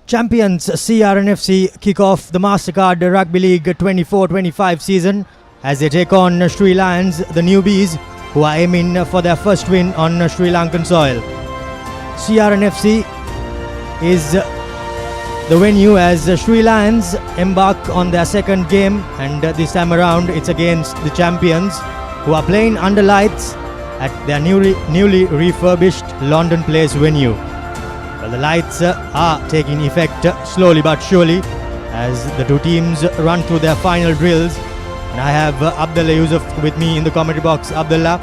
Champions CR&FC kick off the Mastercard Rugby League 24-25 season as they take on Sri Lions, the newbies, who are aiming for their first win on Sri Lankan soil. CR&FC is the venue as Sri Lions embark on their second game, and this time around it's against the champions, who are playing under lights at their newly refurbished London Place venue. Well, the lights are taking effect slowly but surely as the two teams run through their final drills. And I have Abdullah Yusuf with me in the commentary box. Abdullah,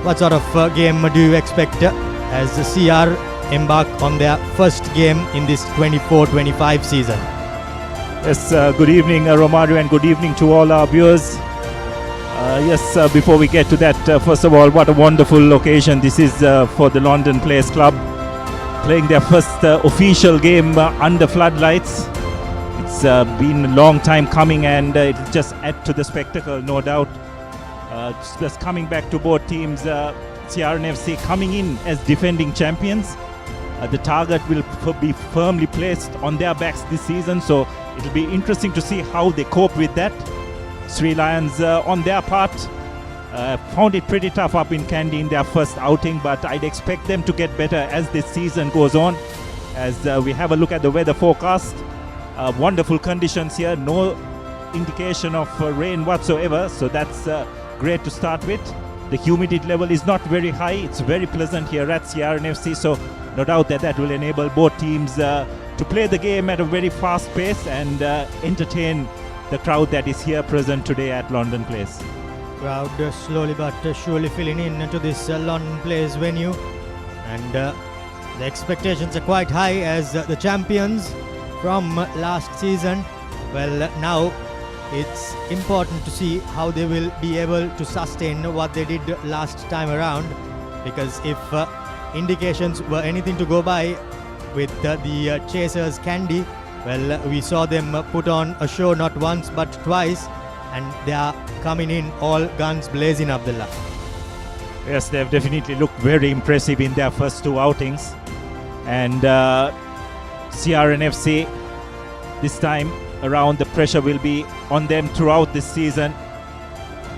what sort of game do you expect as the CR embark on their first game in this 24-25 season? Yes, good evening Romario, and good evening to all our viewers. Before we get to that, first of all, what a wonderful occasion this is for the London Place Club, playing their first official game under floodlights. It's been a long time coming, and it'll just add to the spectacle, no doubt. Just coming back to both teams, CR&FC coming in as defending champions. The target will be firmly placed on their backs this season, so it'll be interesting to see how they cope with that. Sri Lions, on their part, found it pretty tough up in Kandy in their first outing, but I'd expect them to get better as this season goes on. As we have a look at the weather forecast, wonderful conditions here, no indication of rain whatsoever, so that's great to start with. The humidity level is not very high, it's very pleasant here at CR&FC, so no doubt that will enable both teams to play the game at a very fast pace and entertain the crowd that is here present today at London Place. Crowd slowly but surely filling in to this London Place venue, and the expectations are quite high as the champions from last season. Well, now it's important to see how they will be able to sustain what they did last time around, because if indications were anything to go by with the chasers Kandy, well, we saw them put on a show not once but twice, and they are coming in all guns blazing, Abdullah. Yes, they've definitely looked very impressive in their first two outings, and CR&FC this time around, the pressure will be on them throughout this season.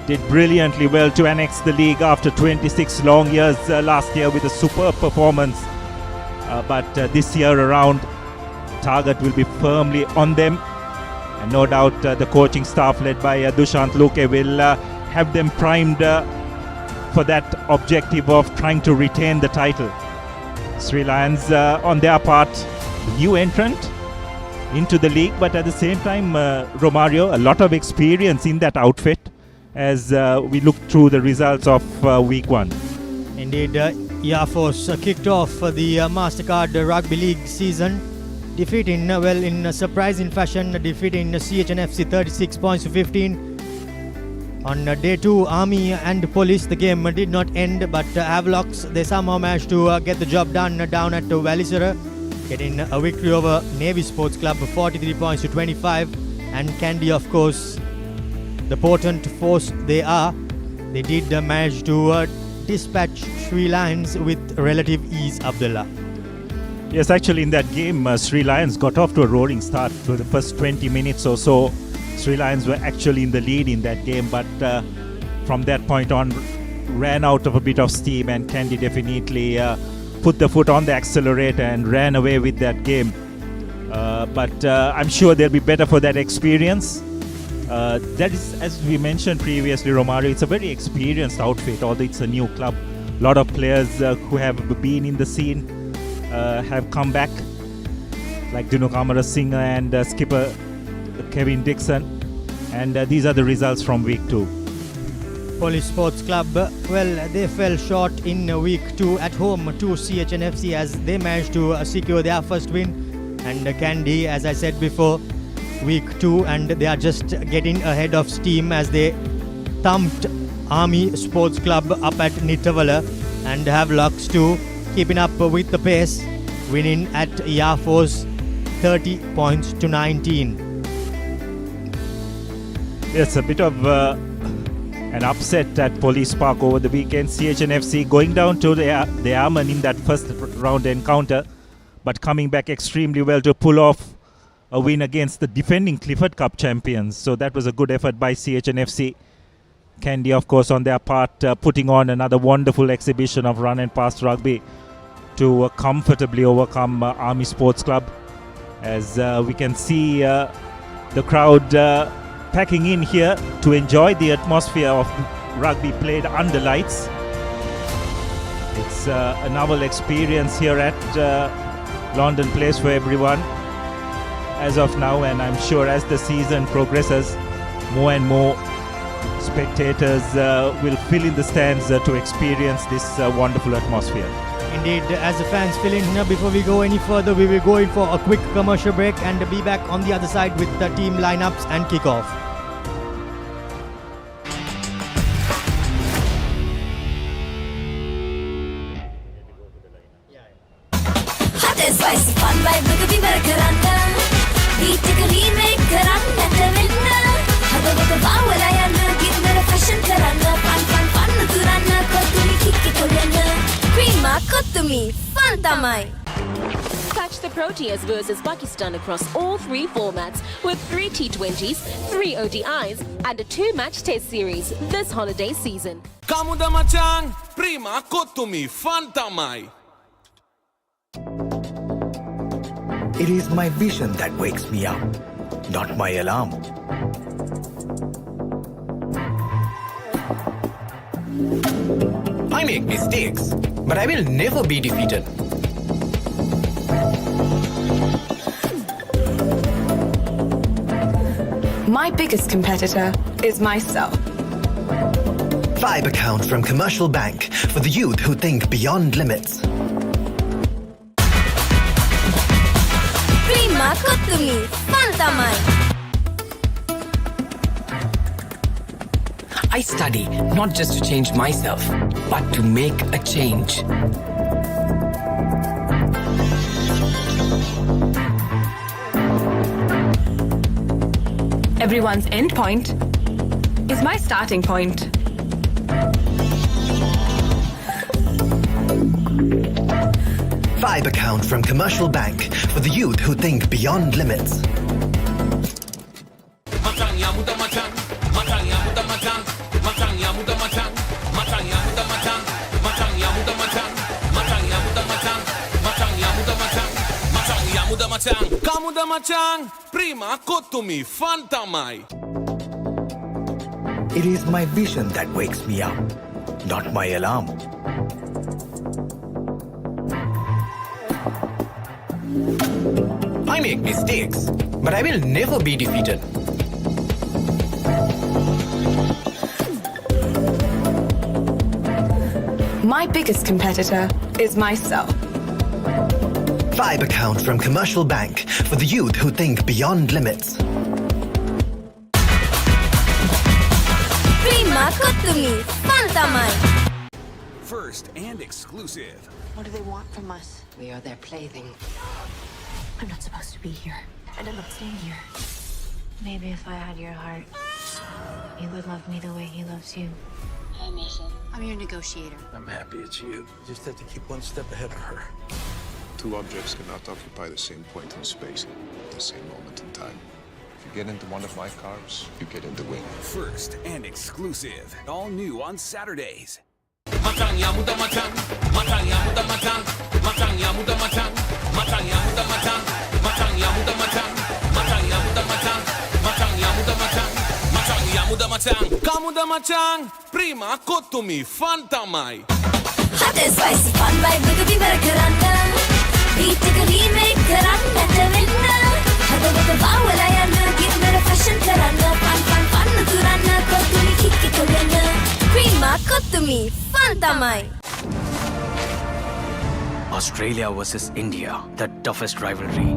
Did brilliantly well to annex the league after 26 long years last year with a superb performance, but this year around, target will be firmly on them, and no doubt the coaching staff led by Dushant Luke will have them primed for that objective of trying to retain the title. Sri Lions, on their part, new entrant into the league, but at the same time, Romario, a lot of experience in that outfit as we look through the results of week one. Indeed, Air Force kicked off the Mastercard Rugby League season, defeating, in surprising fashion, defeating CH&FC 36 points to 15. On day 2, Army and Police, the game did not end, but Havelocks, they somehow managed to get the job done down at Valisura, getting a victory over Navy Sports Club, 43 points to 25. And Kandy, of course, the potent force they are, they did manage to dispatch Sri Lions with relative ease, Abdullah. Yes, actually in that game, Sri Lions got off to a roaring start. For the first 20 minutes or so, Sri Lions were actually in the lead in that game, but from that point on, ran out of a bit of steam, and Kandy definitely put the foot on the accelerator and ran away with that game. But I'm sure they'll be better for that experience. That is, as we mentioned previously, Romario, it's a very experienced outfit, although it's a new club. A lot of players who have been in the scene have come back, like Dinukamara Singh and skipper Kevin Dixon. And these are the results from week 2. Police Sports Club, well, they fell short in week 2 at home to CR&FC as they managed to secure their first win. And Kandy, as I said before, week 2, and they are just getting ahead of steam as they thumped Army Sports Club up at Nittavala and have locks to keeping up with the pace, winning at Yaforce 30 points to 19. Yes, a bit of an upset at Police Park over the weekend. CR&FC going down to the Airmen in that first round encounter, but coming back extremely well to pull off a win against the defending Clifford Cup champions. So that was a good effort by CR&FC. Kandy, of course, on their part, putting on another wonderful exhibition of run and pass rugby to comfortably overcome Army Sports Club. As we can see the crowd packing in here to enjoy the atmosphere of rugby played under lights. It's a novel experience here at London Place for everyone as of now, and I'm sure as the season progresses, more and more spectators will fill in the stands to experience this wonderful atmosphere. Indeed, as the fans fill in, before we go any further, we will go in for a quick commercial break and be back on the other side with the team lineups and kickoff. Hot and spicy fun vibe, look at me better karanga. Beat to remake karanga te vinna. Hada wada bawala yana, give me a fashion karanga. Fun turana, kottumi kikki kollana. Creama kottumi, fun tamai. Catch the Proteas versus Pakistan across all 3 formats with 3 T20s, 3 ODIs and a 2-match test series this holiday season. Kamuda machang, prima kottumi, fun tamai. It is my vision that wakes me up, not my alarm. I make mistakes, but I will never be defeated. My biggest competitor is myself. 5 accounts from Commercial Bank for the youth who think beyond limits. Creama kottumi, fun tamai. I study not just to change myself, but to make a change. Everyone's end point is my starting point. Five accounts from Commercial Bank for the youth who think beyond limits. Kamuda machang, prima kottumi, fun tamai. It is my vision that wakes me up, not my alarm. I make mistakes, but I will never be defeated. My biggest competitor is myself. 5 accounts from Commercial Bank for the youth who think beyond limits. Creama kottumi, fun tamai. First and exclusive. What do they want from us? We are their plaything. I'm not supposed to be here, and I'm not staying here. Maybe if I had your heart, you would love me the way he loves you. Hi, Mason. I'm your negotiator. I'm happy it's you. You just have to keep one step ahead of her. Two objects cannot occupy the same point in space at the same moment in time. If you get into one of my cars, you get in the wing. First and exclusive. All new on Saturdays. Machan, kamuda machan, prima kottumi, fanta mai. Hot and spicy fun vibe with the better karanga. Beat the remake karanga te vinna. Hada wada bawala yana, give me a fashion karanga. Fun turana, kottumi kikki kolena. Prima kottumi, fanta mai. Australia versus India, the toughest rivalry.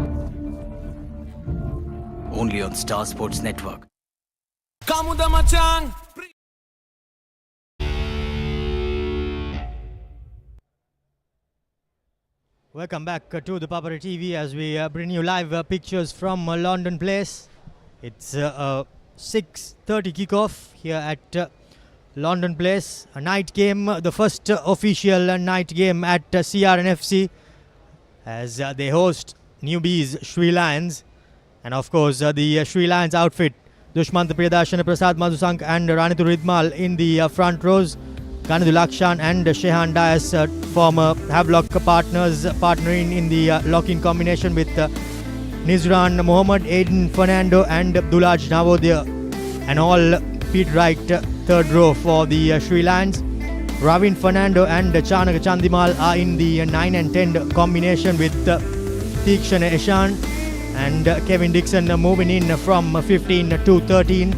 Only on Star Sports Network. Kamuda machan. Welcome back to the Papare TV as we bring you live pictures from London Place. It's a 6:30 kickoff here at London Place. A night game, the first official night game at CR&FC as they host newbies Sri Lions. And of course the Sri Lions outfit, Dushmant Priyadashana, Prasad Madhusank and Ranitu Ridmal in the front rows. Ganadu Lakshan and Shehan Dias, former Havelock partners, partnering in the lock-in combination with Nizran Mohammed, Aiden Fernando and Dulaj Navodya. And all feet right third row for the Sri Lions. Ravin Fernando and Chanaka Chandimal are in the 9 and 10 combination with Tikshan Eshan and Kevin Dixon moving in from 15 to 13,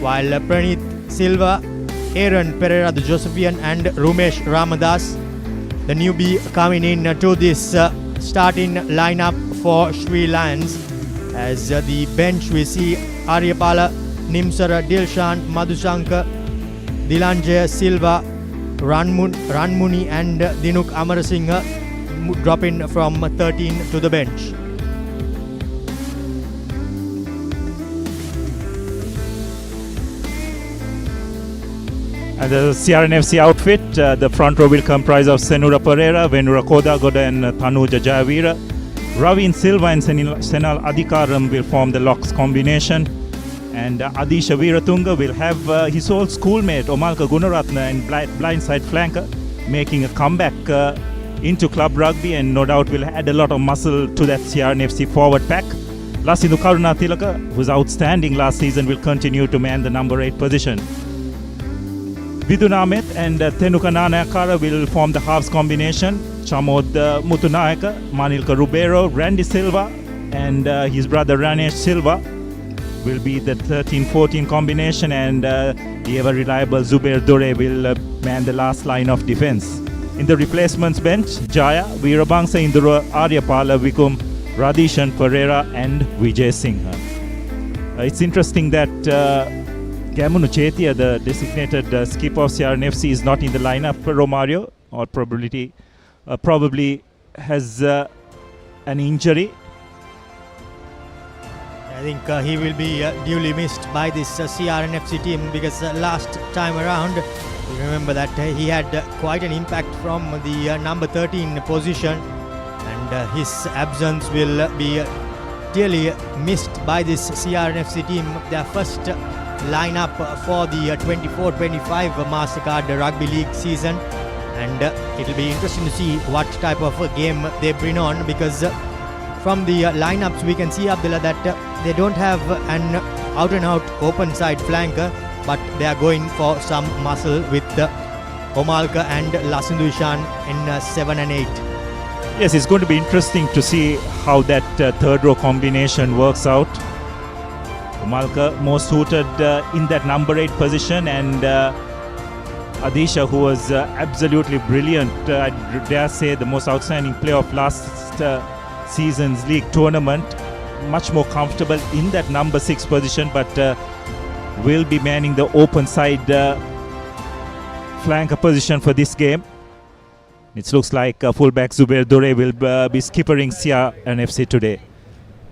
while Pranit Silva, Aaron Pereira the Josephian and Rumesh Ramadas, the newbie, coming in to this starting lineup for Sri Lions. As the bench we see Aryapala, Nimsara, Dilshan, Madhusankar, Dilanjaya Silva, Ranmuni and Dinuk Amarasinghe dropping from 13 to the bench. And the CR&FC outfit, the front row will comprise of Senura Pereira, Venura Kodagoda and Tanuja Jayavira. Ravin Silva and Senal Adhikaram will form the locks combination. And Adisha Veeratunga will have his old schoolmate Omalka Gunaratna and blindside flanker making a comeback into club rugby, and no doubt will add a lot of muscle to that CR&FC forward pack. Lasindu Karuna Tilaka, who's outstanding last season, will continue to man the number 8 position. Vidun Ahmed and Tenuka Nanayakara will form the halves combination. Chamod Mutunayaka, Manilka Rubero, Randy Silva and his brother Ranesh Silva will be the 13-14 combination, and the ever reliable Zubair Dore will man the last line of defense. In the replacements bench, Jaya, Veerabangsa Indura, Aryapala, Vikum, Radishan Pereira and Vijay Singh. It's interesting that Gamunu Chetia, the designated skipper of CR&FC, is not in the lineup for Romario, or probably has an injury. I think he will be duly missed by this CR&FC team, because last time around, you remember that he had quite an impact from the number 13 position, and his absence will be dearly missed by this CR&FC team. Their first lineup for the 24-25 Mastercard Rugby League season, and it will be interesting to see what type of a game they bring on, because from the lineups we can see, Abdullah, that they don't have an out and out open side flanker, but they are going for some muscle with Omalka and Lasindu Ishan in 7 and 8. Yes, it's going to be interesting to see how that third row combination works out. Omalka more suited in that number 8 position, and Adisha, who was absolutely brilliant, I dare say the most outstanding player of last season's league tournament, much more comfortable in that number 6 position, but will be manning the open side flanker position for this game. It looks like fullback Zubair Dore will be skippering CR&FC today.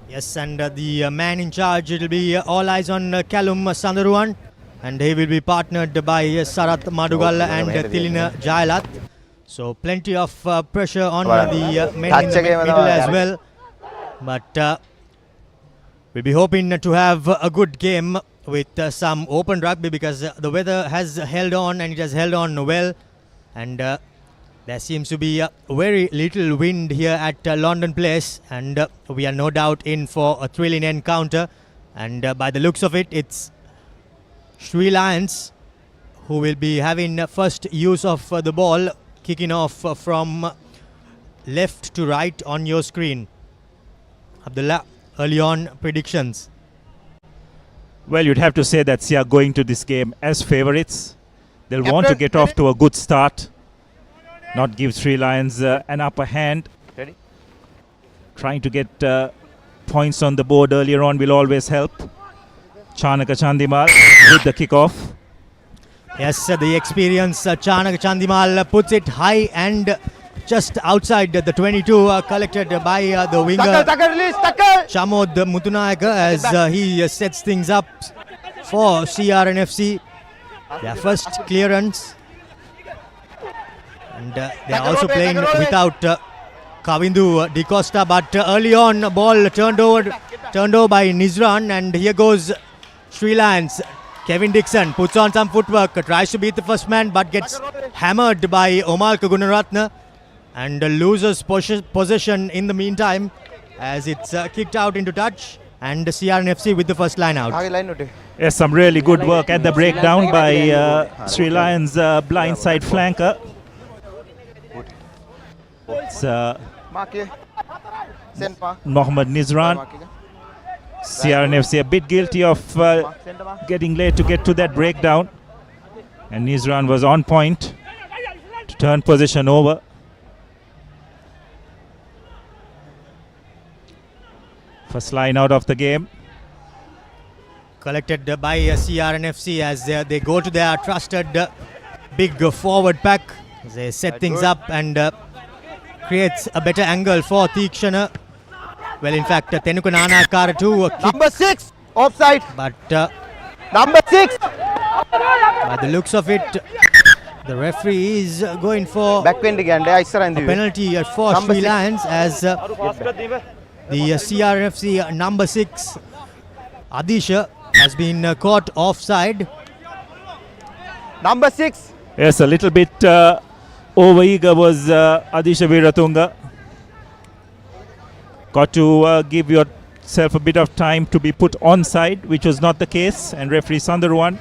Yes, and the man in charge, it will be all eyes on Callum Sandaruan, and he will be partnered by Sarath Madugalla and Tilina Jailath. So plenty of pressure on the men in the middle as well. But we'll be hoping to have a good game with some open rugby, because the weather has held on, and it has held on well. And there seems to be very little wind here at London Place, and we are no doubt in for a thrilling encounter. And by the looks of it, it's Sri Lions, who will be having first use of the ball, kicking off from left to right on your screen. Abdullah, early on predictions. Well, you'd have to say that CR going to this game as favourites. They'll want to get off to a good start, not give Sri Lions an upper hand. Ready? Trying to get points on the board earlier on will always help. Chanaka Chandimal with the kickoff. Yes, the experienced Chanaka Chandimal puts it high and just outside the 22, collected by the winger Chamod Mutunayaka as he sets things up for CR&FC. Their first clearance. And they are also playing without Kavindu De Costa, but early on ball turned over by Nizran, and here goes Sri Lions. Kevin Dixon puts on some footwork, tries to beat the first man but gets hammered by Omar Gunaratne and loses possession in the meantime as it's kicked out into touch, and CR&FC with the first line out. Yes, some really good work at the breakdown by Sri Lions blindside flanker. It's Mohammad Nizran. CR&FC a bit guilty of getting late to get to that breakdown, and Nizran was on point to turn possession over. First line out of the game. Collected by CR&FC as they go to their trusted big forward pack. They set things up and creates a better angle for Theekshana. Well, in fact, Tenuka Nanakara too. Number 6, offside. But number 6. by the looks of it, the referee is going for a penalty for Sri Lions as the CR&FC number 6, Adisha, has been caught offside. Number 6. Yes, a little bit over-eager was Adisha Viratunga. Got to give yourself a bit of time to be put onside, which was not the case, and referee Sandharwan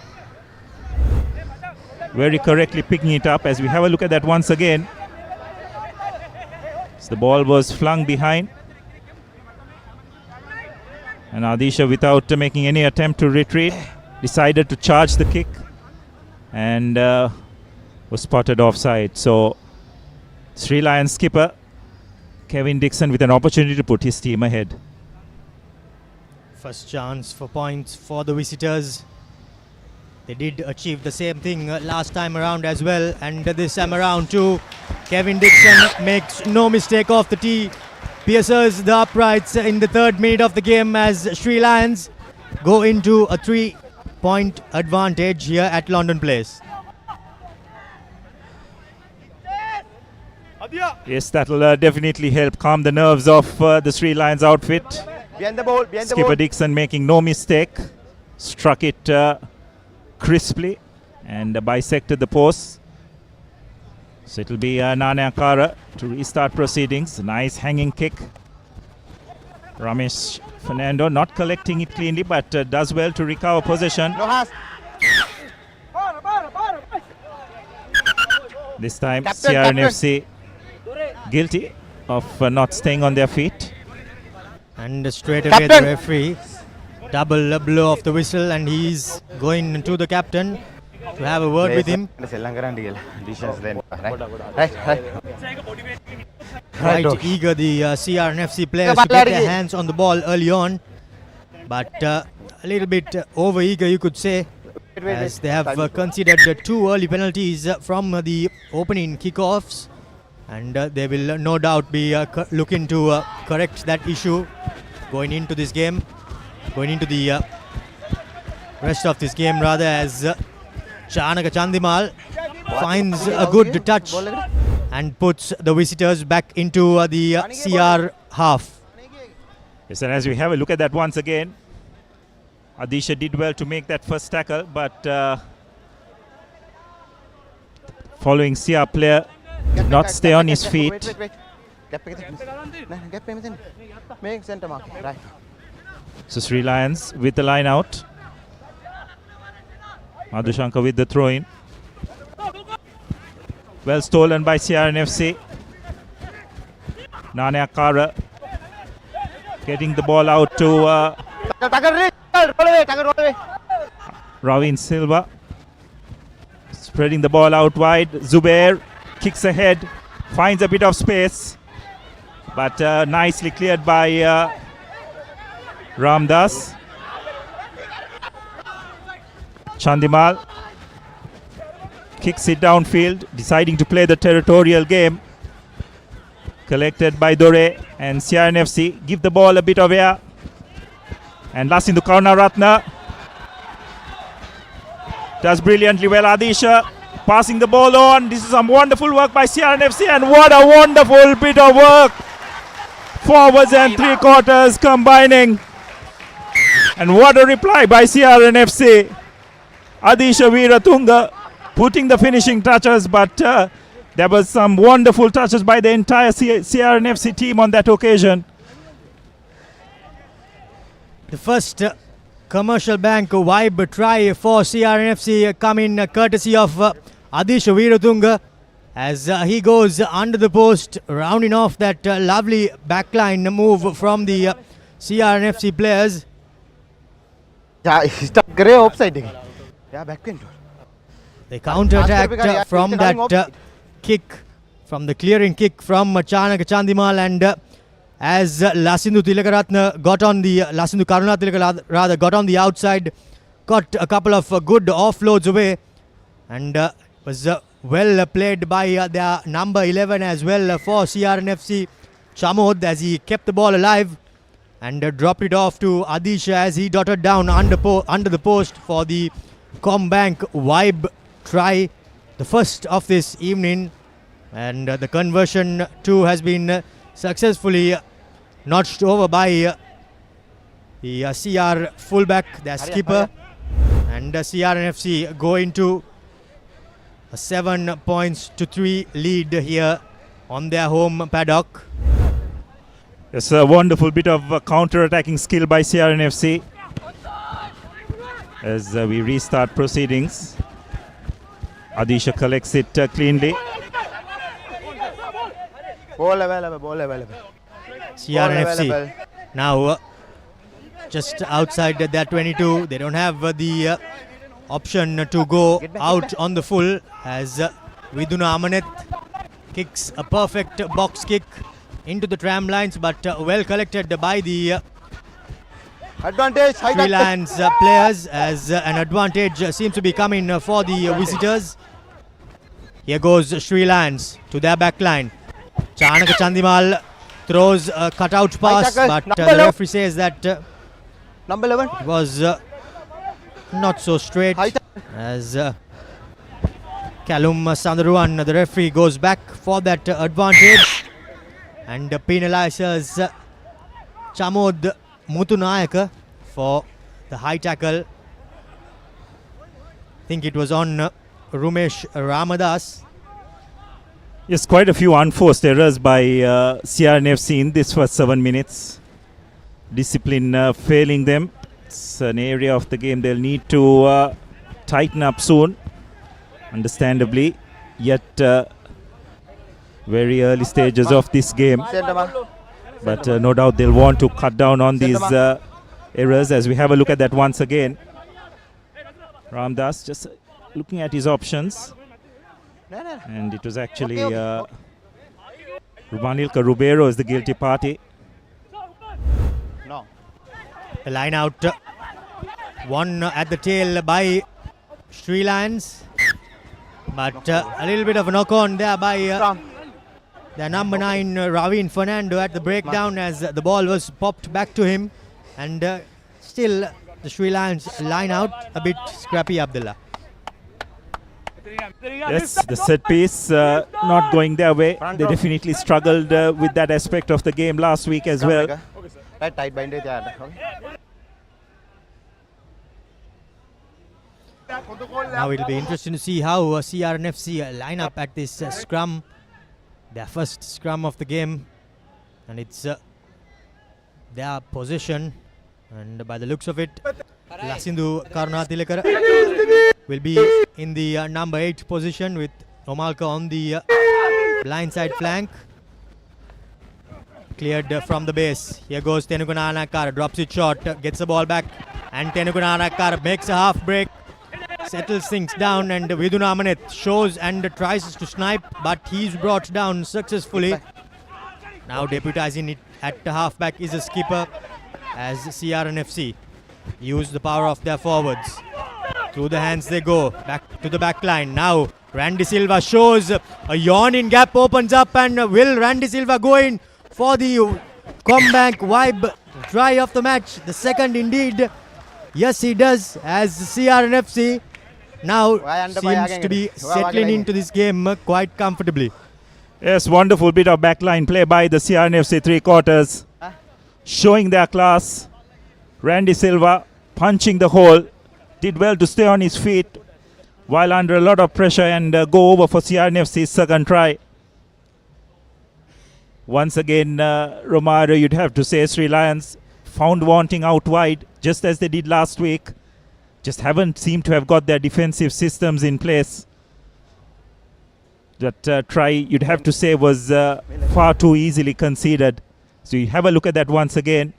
very correctly picking it up as we have a look at that once again. So the ball was flung behind, and Adisha, without making any attempt to retreat, decided to charge the kick and was spotted offside. So Sri Lions skipper Kevin Dixon with an opportunity to put his team ahead. First chance for points for the visitors. They did achieve the same thing last time around as well, and this time around too. Kevin Dixon makes no mistake off the tee, pierces the uprights in the 3rd minute of the game as Sri Lions go into a 3-point advantage here at London Place. Yes, that'll definitely help calm the nerves of the Sri Lions outfit. Skipper Dixon making no mistake, struck it crisply and bisected the post. So it'll be Nanayakara to restart proceedings. Nice hanging kick. Ramesh Fernando not collecting it cleanly, but does well to recover possession. This time CR&FC guilty of not staying on their feet. And straight away the referee double blow of the whistle, and he's going to the captain to have a word with him. Quite eager the CR&FC players to get their hands on the ball early on, but a little bit over eager, you could say, as they have conceded 2 early penalties from the opening kickoffs, and they will no doubt be looking to correct that issue going into this game, going into the rest of this game rather, as Chanaka Chandimal finds a good touch and puts the visitors back into the CR half. Yes, and as we have a look at that once again, Adisha did well to make that first tackle, but following CR player did not stay on his feet. So Sri Lions with the line out. Madhushankar with the throw in. Well stolen by CR&FC. Nanayakara getting the ball out to Ravin Silva. Spreading the ball out wide. Zubair kicks ahead. Finds a bit of space. But nicely cleared by Ramdas. Chandimal kicks it downfield, deciding to play the territorial game. Collected by Dore and CR&FC. Give the ball a bit of air. And Lasindu Karunaratne does brilliantly well. Adisha passing the ball on. This is some wonderful work by CR&FC, and what a wonderful bit of work. Forwards and three quarters combining. And what a reply by CR&FC. Adisha Veeratunga putting the finishing touches, but there was some wonderful touches by the entire CR&FC team on that occasion. The first commercial bank vibe try for CR&FC coming courtesy of Adisha Veeratunga as he goes under the post, rounding off that lovely backline move from the CR&FC players. Yeah, stop grey offside. Yeah, backline. They counter-attacked from that kick, from the clearing kick from Chanak Chandimal, and as Lasindu Karunatilaka rather got on the outside, got a couple of good offloads away, and was well played by their number 11 as well for CR&FC, Chamod, as he kept the ball alive and dropped it off to Adisha as he dotted down under the post for the Combank vibe try, the first of this evening, and the conversion too has been successfully notched over by the CR fullback, their skipper, and CR&FC go into a 7-3 lead here on their home paddock. It's a wonderful bit of counter-attacking skill by CR&FC as we restart proceedings. Adisha collects it cleanly. Ball available. CR&FC now just outside their 22. They don't have the option to go out on the full as Viduna Amaneth kicks a perfect box kick into the tram lines, but well collected by the Sri Lands players as an advantage seems to be coming for the visitors. Here goes Sri Lands to their back line. Chanaka Chandimal throws a cutout pass, but the referee says that number 11 it was not so straight as Kalum Sandaruan, the referee, goes back for that advantage and penalizes Chamod Muthunayaka for the high tackle. I think it was on Rumesh Ramadas. Yes, quite a few unforced errors by CR&FC in this first 7 minutes. Discipline failing them. It's an area of the game they'll need to tighten up soon, understandably. Yet very early stages of this game. But no doubt they'll want to cut down on these errors as we have a look at that once again. Ramdas just looking at his options. And it was actually Rubanilka Rubero is the guilty party. No. The line out, one at the tail by Sri Lands, but a little bit of a knock on there by their number 9 Ravin Fernando at the breakdown as the ball was popped back to him, and still the Sri Lands line out a bit scrappy. Abdullah. Yes, the set piece not going their way. They definitely struggled with that aspect of the game last week as well. Tight bind. Now it'll be interesting to see how CR&FC line up at this scrum, their first scrum of the game, and it's their position, and by the looks of it, Lasindu Karunatilaka will be in the number 8 position with Omalka on the blindside flank. Cleared from the base. Here goes Tenukunanakara, drops it short, gets the ball back, and Tenukunanakara makes a half break, settles things down, and Viduna Amaneth shows and tries to snipe, but he's brought down successfully. Now deputizing it at the halfback is a skipper as CR&FC use the power of their forwards. Through the hands they go, back to the back line. Now Randy Silva shows a yawning gap opens up, and will Randy Silva go in for the Combank vibe try of the match? The second indeed. Yes, he does, as CR&FC now seems to be settling into this game quite comfortably. Yes, wonderful bit of backline play by the CR&FC three quarters, showing their class. Randy Silva punching the hole, did well to stay on his feet while under a lot of pressure and go over for CR&FC's second try. Once again, Romario, you'd have to say Sri Lions found wanting out wide, just as they did last week. Just haven't seemed to have got their defensive systems in place. That try, you'd have to say, was far too easily conceded. So you have a look at that once again.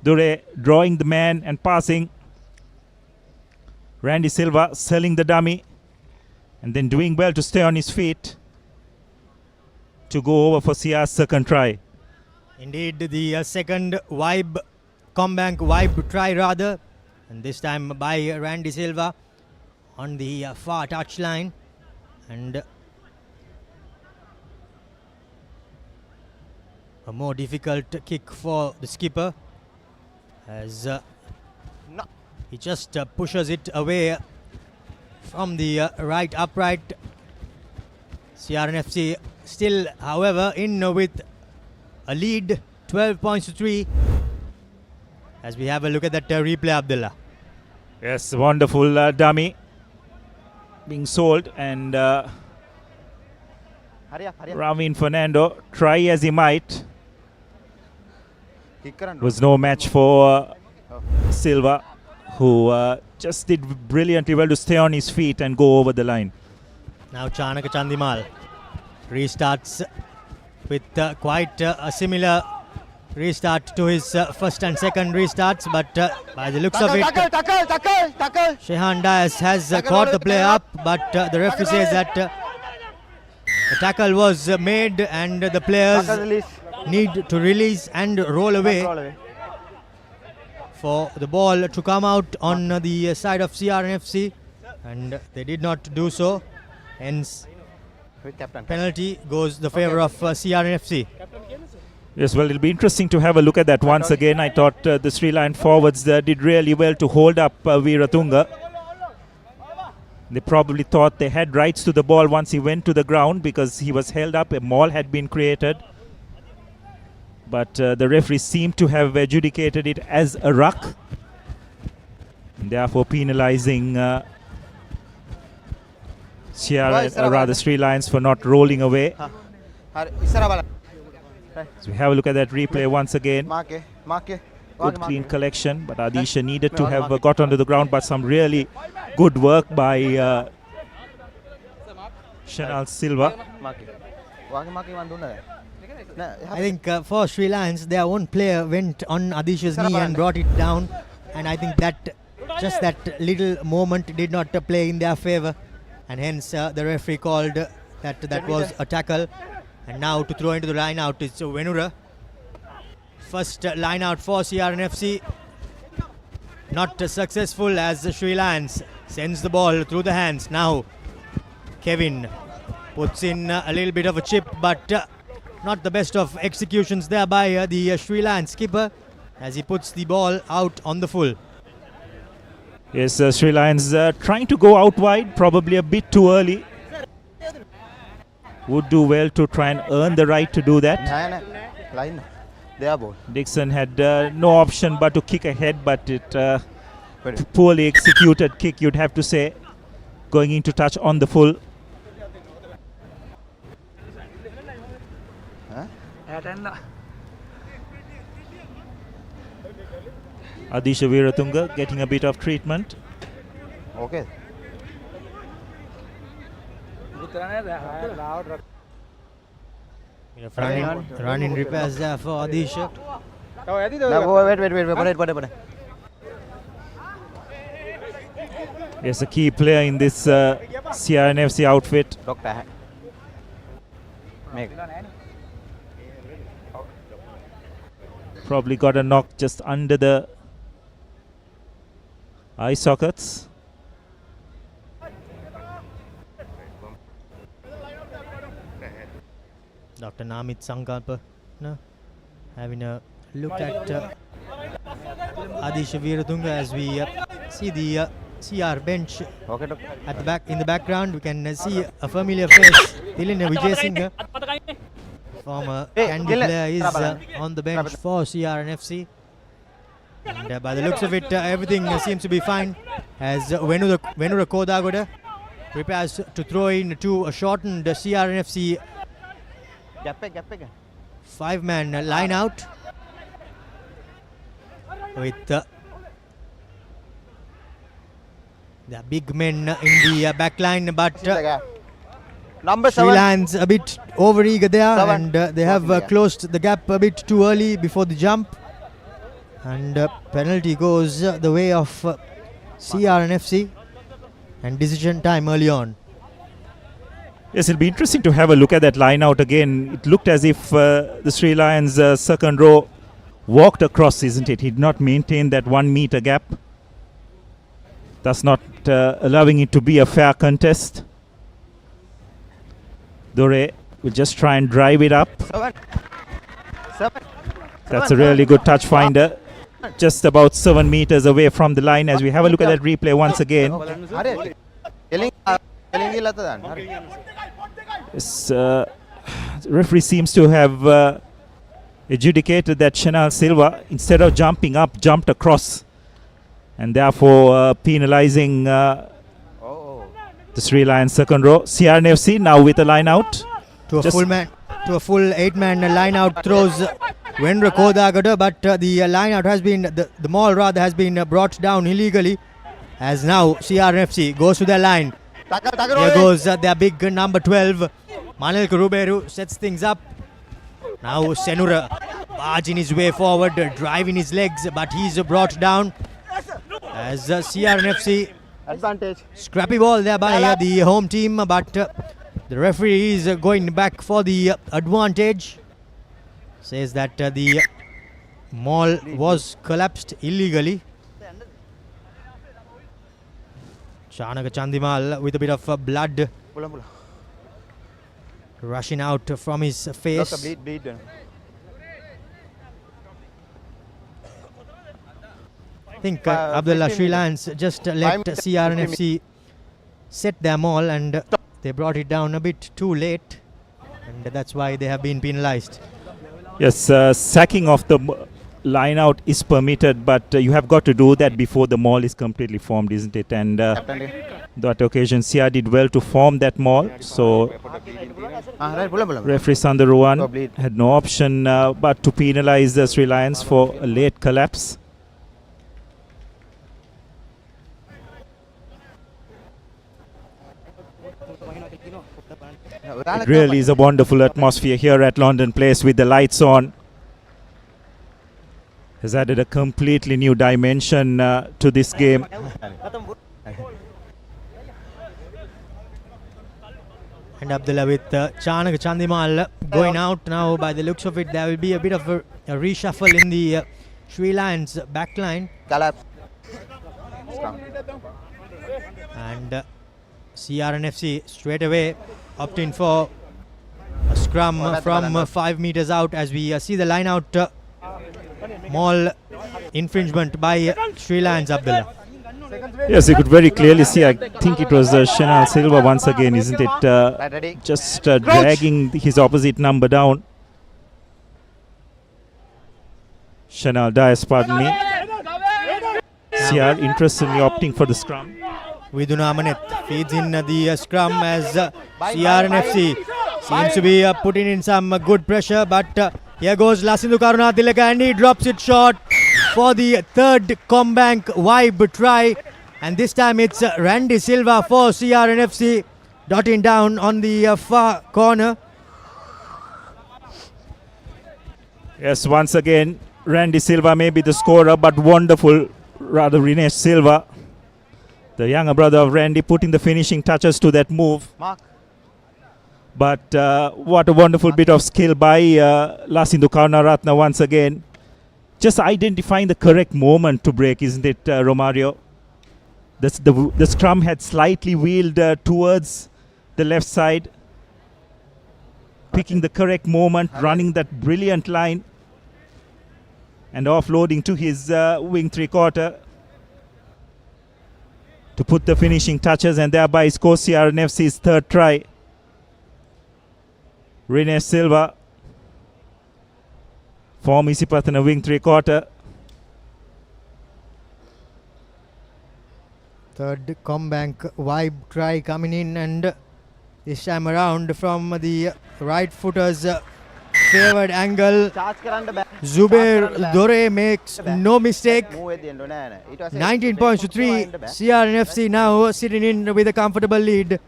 Dure drawing the man and passing. Randy Silva selling the dummy and then doing well to stay on his feet to go over for CR's second try. Indeed, the second vibe, Combank vibe try rather, and this time by Randy Silva on the far touchline, and a more difficult kick for the skipper as he just pushes it away from the right upright. CR&FC still, however, in with a lead, 12 points to 3, as we have a look at that replay, Abdullah. Yes, wonderful dummy being sold, and Ramin Fernando, try as he might, was no match for Silva, who just did brilliantly well to stay on his feet and go over the line. Now Chanaka Chandimal restarts with quite a similar restart to his first and second restarts, but by the looks of it, Shehan Dias has caught the play up, but the referee says that the tackle was made and the players need to release and roll away for the ball to come out on the side of CR&FC, and they did not do so. Hence, penalty goes the favor of CR&FC. Yes, well, it'll be interesting to have a look at that once again. I thought the Sri Lankan forwards did really well to hold up Veeratunga. They probably thought they had rights to the ball once he went to the ground because he was held up. A maul had been created. But the referee seemed to have adjudicated it as a ruck, therefore penalizing Sri Lions for not rolling away. So we have a look at that replay once again. Good clean collection, but Adisha needed to have got onto the ground, but some really good work by Shanal Silva. I think for Sri Lions, their own player went on Adisha's knee and brought it down, and I think that just that little moment did not play in their favor, and hence the referee called that was a tackle. And now to throw into the line out is Venura. First line out for CR&FC, not successful as Sri Lions sends the ball through the hands. Now Kevin puts in a little bit of a chip, but not the best of executions there by the Sri Lankan skipper as he puts the ball out on the full. Yes, Sri Lions trying to go out wide, probably a bit too early. Would do well to try and earn the right to do that. Dixon had no option but to kick ahead, but it poorly executed kick, you'd have to say, going into touch on the full. Adisha Veeratunga getting a bit of treatment. Okay. Run in repairs there for Adish. Wait. Yes, a key player in this CR&FC outfit. Doctor. Make. Probably got a knock just under the eye sockets. Dr. Namit Sankalpa having a look at Adisha Veeratunga as we see the CR bench at the back. In the background, we can see a familiar face. Dilina Vijay Singh, former Candy player, is on the bench for CR&FC. And by the looks of it, everything seems to be fine as Venura Kodagoda prepares to throw in to a shortened CR&FC 5-man line out with the big men in the back line, but Number Sri 7. Lands a bit over-eager there, and they have closed the gap a bit too early before the jump, and penalty goes the way of CR&FC and decision time early on. Yes, it'll be interesting to have a look at that line out again. It looked as if the Sri Lions second row walked across, isn't it? He did not maintain that 1 meter gap, thus not allowing it to be a fair contest. Dore will just try and drive it up. That's a really good touch finder. Just about 7 meters away from the line as we have a look at that replay once again. Yes, referee seems to have adjudicated that Chanel Silva, instead of jumping up, jumped across, and therefore penalizing the Sri Lions second row. CR&FC now with a line out. To a full 8-man line out throws Venra Kodagada, but the line out has been, the maul rather, has been brought down illegally, as now CR&FC goes to their line. Here goes their big number 12. Manil Kuruberu sets things up. Now Senura barging his way forward, driving his legs, but he's brought down as CR&FC advantage. Scrappy ball there by the home team, but the referee is going back for the advantage. Says that the maul was collapsed illegally. Chanaka Chandimal with a bit of blood rushing out from his face. I think Abdullah Sri Lands just let CR&FC set their maul, and they brought it down a bit too late, and that's why they have been penalized. Yes, sacking of the line out is permitted, but you have got to do that before the maul is completely formed, isn't it? And that occasion CR did well to form that maul, so referee Sandaruwan had no option but to penalize the Sri Lions for a late collapse. It really is a wonderful atmosphere here at London Place with the lights on. Has added a completely new dimension to this game. And Abdullah with Chanaka Chandimal going out now. By the looks of it, there will be a bit of a reshuffle in the Sri Lions backline. And CR&FC straight away opting for a scrum from 5 meters out as we see the line out maul infringement by Sri Lions, Abdullah. Yes, you could very clearly see, I think it was Chanel Silva once again, isn't it? Just dragging his opposite number down. Chanel Dias, pardon me. CR interestingly opting for the scrum. Viduna Amanet feeds in the scrum as CR&FC seems to be putting in some good pressure, but here goes Lasindu Karunatilaka and he drops it short for the third Combank vibe try, and this time it's Randy Silva for CR&FC dotting down on the far corner. Yes, once again, Randy Silva may be the scorer, but wonderful, rather Rinesh Silva, the younger brother of Randy, putting the finishing touches to that move. Mark. But what a wonderful bit of skill by Lasindu Karunaratne once again. Just identifying the correct moment to break, isn't it, Romario? The scrum had slightly wheeled towards the left side. Picking the correct moment, running that brilliant line. And offloading to his wing three-quarter. To put the finishing touches and thereby score CR&FC's third try. Rinesh Silva. Form Isipathana wing three-quarter. Third Combank vibe try coming in, and this time around from the right footer's favoured angle. Zubair Dore makes no mistake. 19 points to 3. CR&FC now sitting in with a comfortable lead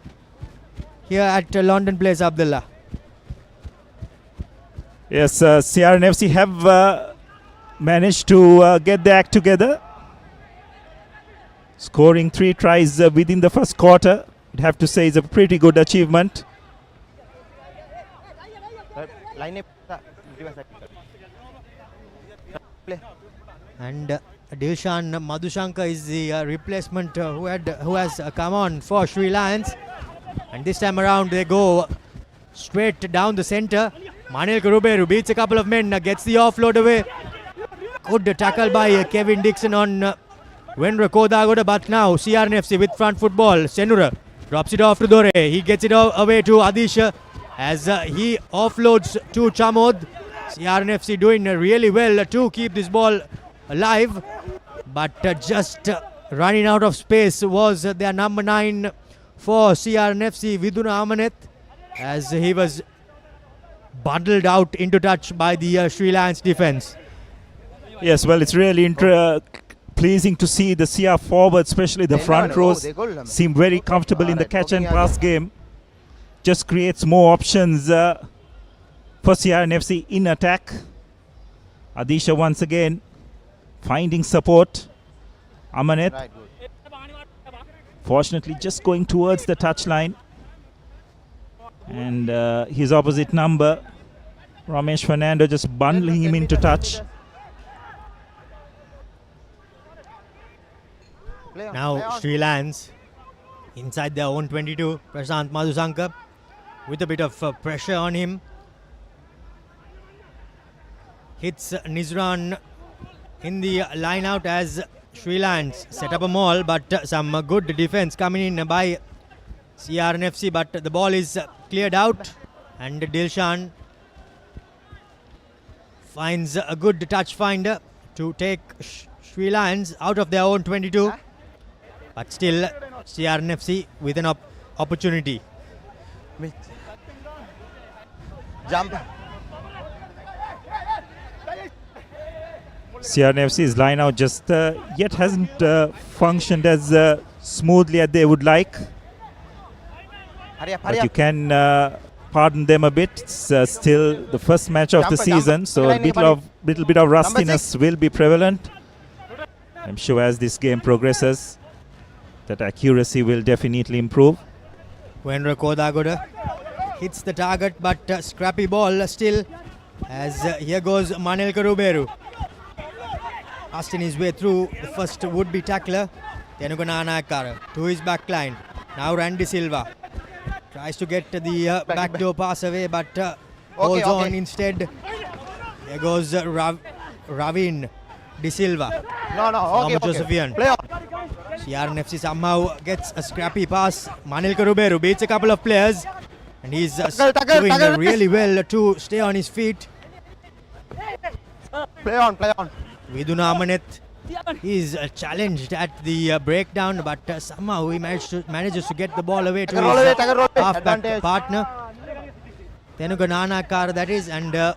here at London Place, Abdullah. Yes, CR&FC have managed to get the act together. Scoring 3 tries within the first quarter. I'd have to say is a pretty good achievement. And Dilshan Madhushankar is the replacement who has come on for Sri Lions. And this time around they go straight down the centre. Manil Karuberu beats a couple of men, gets the offload away. Good tackle by Kevin Dixon on Wenra Kodagoda, but now CR&FC with front football. Senura drops it off to Dore. He gets it away to Adisha as he offloads to Chamod. CR&FC doing really well to keep this ball alive, but just running out of space was their number 9 for CR&FC, Viduna Amaneth, as he was bundled out into touch by the Sri Lions defence. Yes, well, it's really pleasing to see the CR forward, especially the front rows, seem very comfortable in the catch and pass game. Just creates more options for CR&FC in attack. Adisha once again finding support. Amaneth, fortunately, just going towards the touchline. And his opposite number, Ramesh Fernando, just bundling him into touch. Now Sri Lions inside their own 22. Prashant Madhusankar with a bit of pressure on him. Hits Nizran in the line out as Sri Lions set up a maul, but some good defense coming in by CR&FC, but the ball is cleared out and Dilshan finds a good touch finder to take Sri Lions out of their own 22. But still CR&FC with an opportunity. Jump. CR&FC's line out just yet hasn't functioned as smoothly as they would like. But you can pardon them a bit. It's still the first match of the season, so a little bit of rustiness will be prevalent. I'm sure as this game progresses, that accuracy will definitely improve. Wenra Kodagoda hits the target, but scrappy ball still, as here goes Manil Karuberu. Casting his way through the first would-be tackler, Tenugana Anakara, to his back line. Now Randy Silva tries to get the backdoor pass away, but holds on instead. There goes Ravin De Silva. Josephian. CR&FC somehow gets a scrappy pass. Manil Karuberu beats a couple of players, and he's doing really well to stay on his feet. Play on. Viduna Amaneth is challenged at the breakdown, but somehow he manages to get the ball away to his half-back partner. Tenuga Nanakar, that is, and an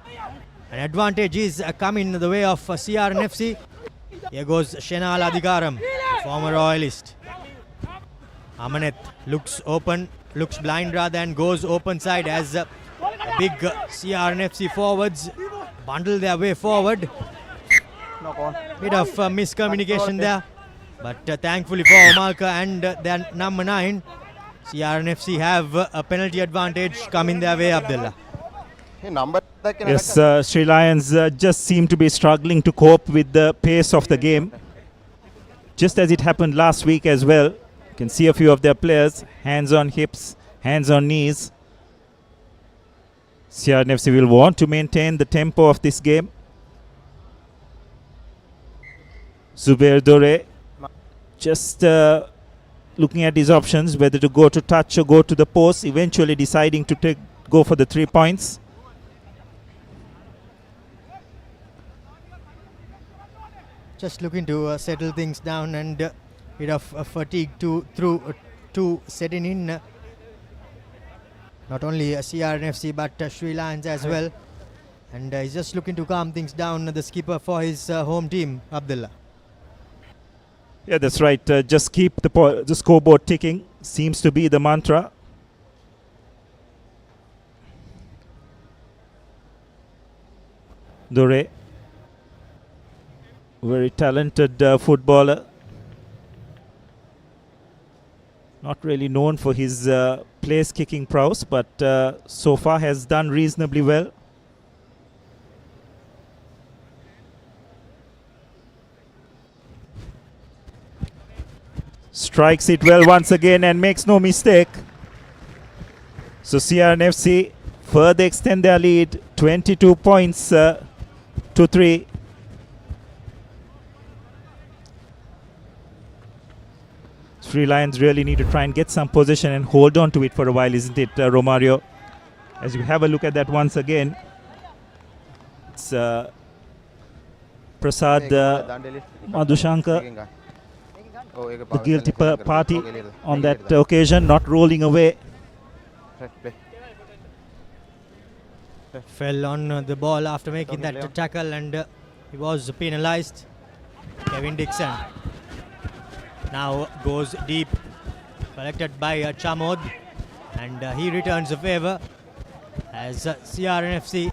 advantage is coming the way of CR&FC. Here goes Shenal Adhikaram, former Royalist. Amaneth looks open, looks blind rather, and goes open side as a big CR&FC forwards bundle their way forward. Bit of miscommunication there, but thankfully for Omalka and their number 9, CR&FC have a penalty advantage coming their way, Abdullah. Yes, Sri Lions just seem to be struggling to cope with the pace of the game, just as it happened last week as well. You can see a few of their players, hands on hips, hands on knees. CR&FC will want to maintain the tempo of this game. Zubair Dore just looking at his options, whether to go to touch or go to the post, eventually deciding to go for the 3 points. Just looking to settle things down, and bit of fatigue to setting in. Not only CR&FC but Sri Lions as well. And he's just looking to calm things down, the skipper for his home team, Abdullah. Yeah, that's right. Just keep the scoreboard ticking seems to be the mantra. Dore, very talented footballer. Not really known for his place kicking prowess, but so far has done reasonably well. Strikes it well once again and makes no mistake. So CR&FC further extend their lead, 22 points to 3. Sri Lions really need to try and get some possession and hold on to it for a while, isn't it, Romario? As you have a look at that once again, it's Prasad Madhushankar, the guilty party on that occasion, not rolling away. Fell on the ball after making that tackle, and he was penalized. Kevin Dixon now goes deep, collected by Chamod, and he returns a favor as CR&FC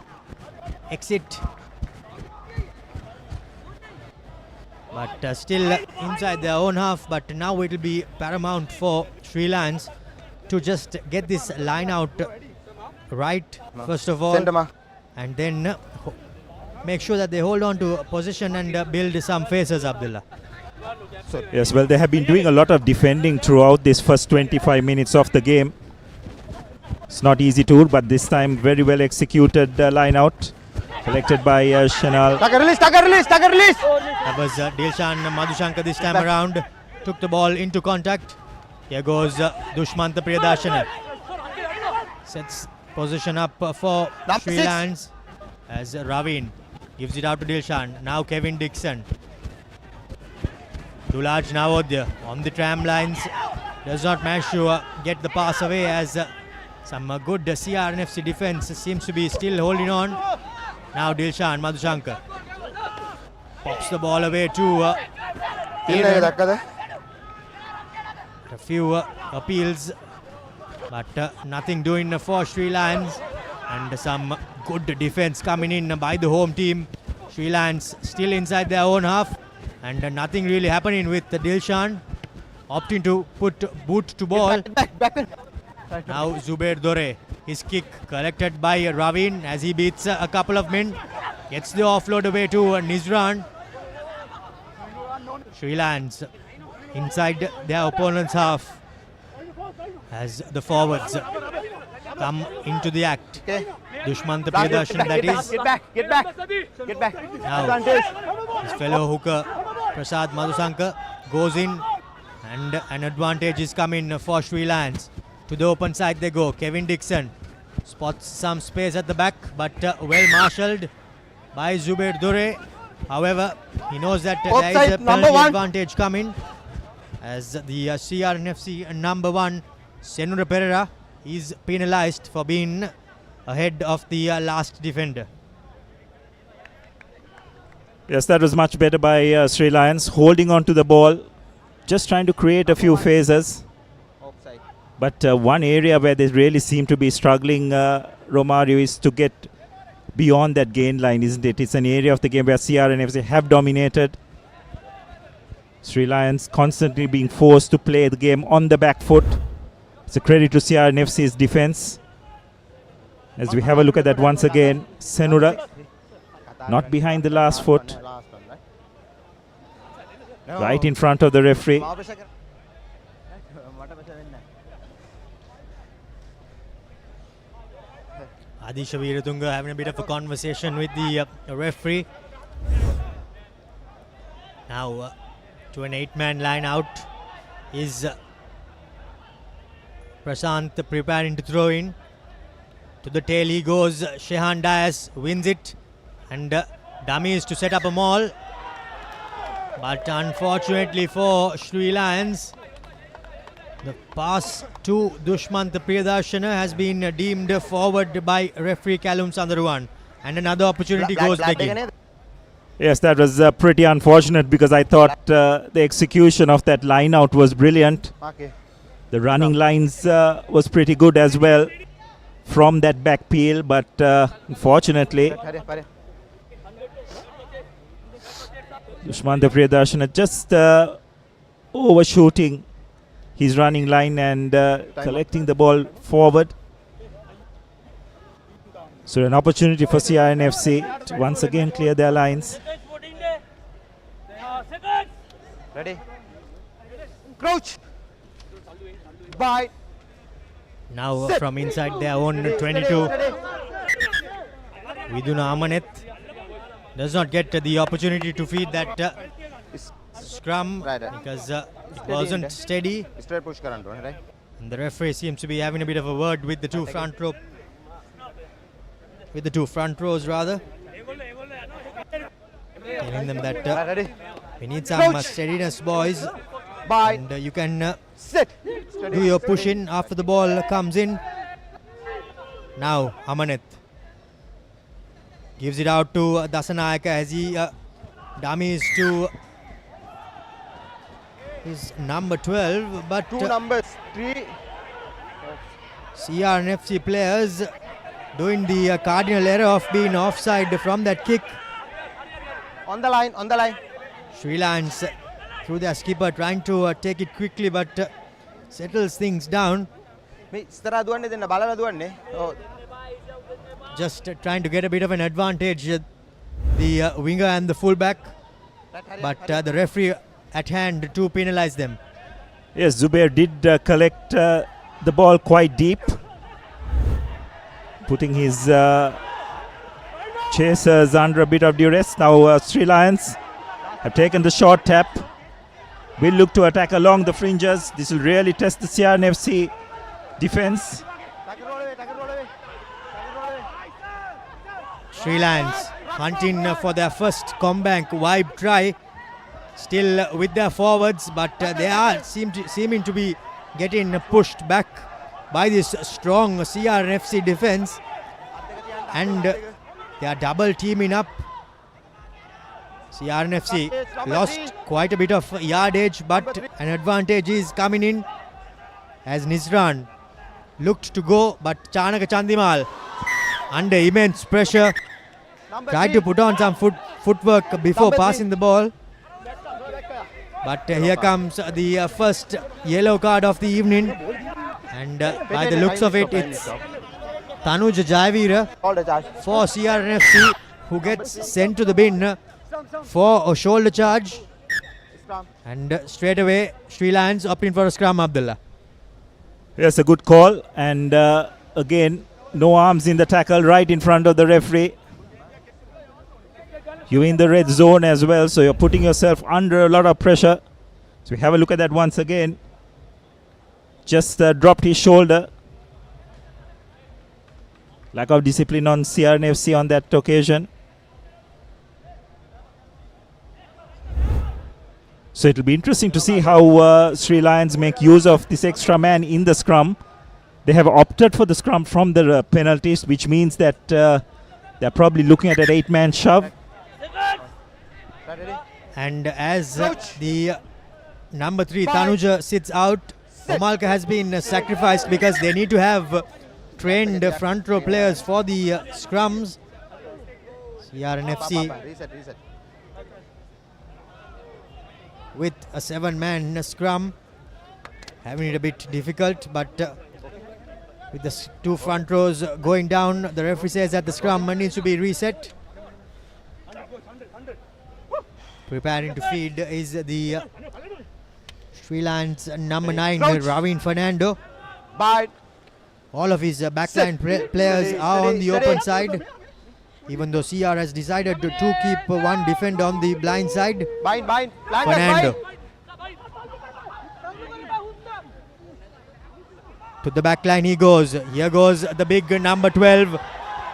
exit, but still inside their own half. But now it will be paramount for Sri Lions to just get this line out right first of all, and then make sure that they hold on to position and build some faces, Abdullah. Yes, well, they have been doing a lot of defending throughout this first 25 minutes of the game. It's not easy to do, but this time very well executed line out, collected by Shanal. Release! That was Dilshan Madhushankar this time around. Took the ball into contact. Here goes Dushmanta Priyadarshana. Sets position up for Sri Lions as Ravin gives it out to Dilshan. Now Kevin Dixon. Dulaj Navodya on the tram lines. Does not manage to get the pass away as some good CR&FC defense seems to be still holding on. Now Dilshan Madhushankar pops the ball away to Aaron. A few appeals, but nothing doing for Sri Lions, and some good defense coming in by the home team. Sri Lions still inside their own half, and nothing really happening with Dilshan opting to put boot to ball. Now Zubair Dore, his kick collected by Ravin as he beats a couple of men, gets the offload away to Nizran. Sri Lions inside their opponent's half as the forwards come into the act. Dushmanta Priyadarshana, that is. Get back. Now his fellow hooker Prasad Madhushankar goes in, and an advantage is coming for Sri Lions. To the open side they go. Kevin Dixon spots some space at the back, but well marshalled by Zubair Dore. However, he knows that there is a penalty advantage coming as the CR&FC number 1, Senura Pereira, is penalized for being ahead of the last defender. Yes, that was much better by Sri Lions, holding on to the ball, just trying to create a few phases. But one area where they really seem to be struggling, Romario, is to get beyond that gain line, isn't it? It's an area of the game where CR&FC have dominated. Sri Lions constantly being forced to play the game on the back foot. It's a credit to CR&FC's defense. As we have a look at that once again, Senura not behind the last foot, right in front of the referee. Adisha Veeratunga having a bit of a conversation with the referee. Now to an 8-man line out is Prashant preparing to throw in. To the tail he goes, Shehan Dias wins it, and dummies to set up a maul. But unfortunately for Sri Lions, the pass to Dushmant Priyadarshana has been deemed forward by referee Callum Sandaruwan, and another opportunity goes begging. Yes, that was pretty unfortunate, because I thought the execution of that line out was brilliant. The running lines was pretty good as well from that back peel, but unfortunately Dushmant Priyadarshana just overshooting his running line and collecting the ball forward. So an opportunity for CR&FC to once again clear their lines. Ready? Crouch. Bye. Now from inside their own 22, Viduna Amaneth does not get the opportunity to feed that scrum because it wasn't steady. And the referee seems to be having a bit of a word with the two front rows rather, telling them that we need some steadiness, boys, and you can do your push in after the ball comes in. Now Amaneth gives it out to Dasanayaka as he dummies to his number 12, but two numbers, 3. CR&FC players doing the cardinal error of being offside from that kick. On the line, on the line. Sri Lions through their skipper trying to take it quickly, but settles things down. Just trying to get a bit of an advantage, the winger and the fullback, but the referee at hand to penalize them. Yes, Zubair did collect the ball quite deep, putting his chasers under a bit of duress. Now Sri Lions have taken the short tap. Will look to attack along the fringes. This will really test the CR&FC defense. Sri Lions hunting for their first Combank vibe try, still with their forwards, but they are seeming to be getting pushed back by this strong CR&FC defense, and they are double teaming up. CR&FC lost quite a bit of yardage, but an advantage is coming in as Nizran looked to go, but Chanaka Chandimal under immense pressure tried to put on some footwork before passing the ball, but here comes the first yellow card of the evening, and by the looks of it, it's Tanuj Jayavira for CR&FC who gets sent to the bin for a shoulder charge, and straight away Sri Lions opting for a scrum. Abdullah. Yes, a good call, and again no arms in the tackle right in front of the referee. You're in the red zone as well, so you're putting yourself under a lot of pressure. So we have a look at that once again. Just dropped his shoulder. Lack of discipline on CR&FC on that occasion. So it'll be interesting to see how Sri Lions make use of this extra man in the scrum. They have opted for the scrum from the penalties, which means that they're probably looking at an 8-man shove. And as the number 3 Tanuja sits out, Omalka has been sacrificed because they need to have trained front row players for the scrums. CR&FC Reset. with a 7-man scrum, having it a bit difficult, but with the two front rows going down, the referee says that the scrum needs to be reset. Preparing to feed is the Sri Lanka's number 9, Ravin Fernando. Bind. All of his backline players are on the open side, even though CR has decided to keep one defender on the blind side. Bind. Fernando. To the back line he goes. Here goes the big number 12,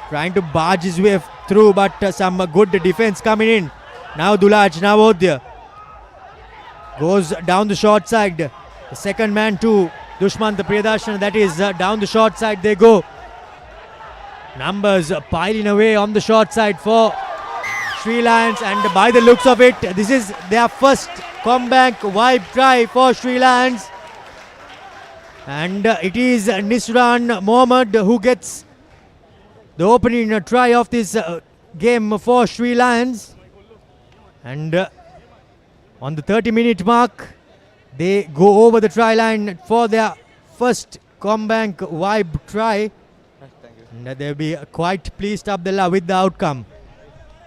trying to barge his way through, but some good defense coming in. Now Dulaj Navodya goes down the short side. The second man to Dushmant Priyadarshana, that is down the short side they go. Numbers piling away on the short side for Sri Lanka, and by the looks of it, this is their first Combank vibe try for Sri Lanka. And it is Nisran Mohammed who gets the opening try of this game for Sri Lanka. And on the 30-minute mark, they go over the try line for their first Combank vibe try. And they'll be quite pleased, Abdullah, with the outcome.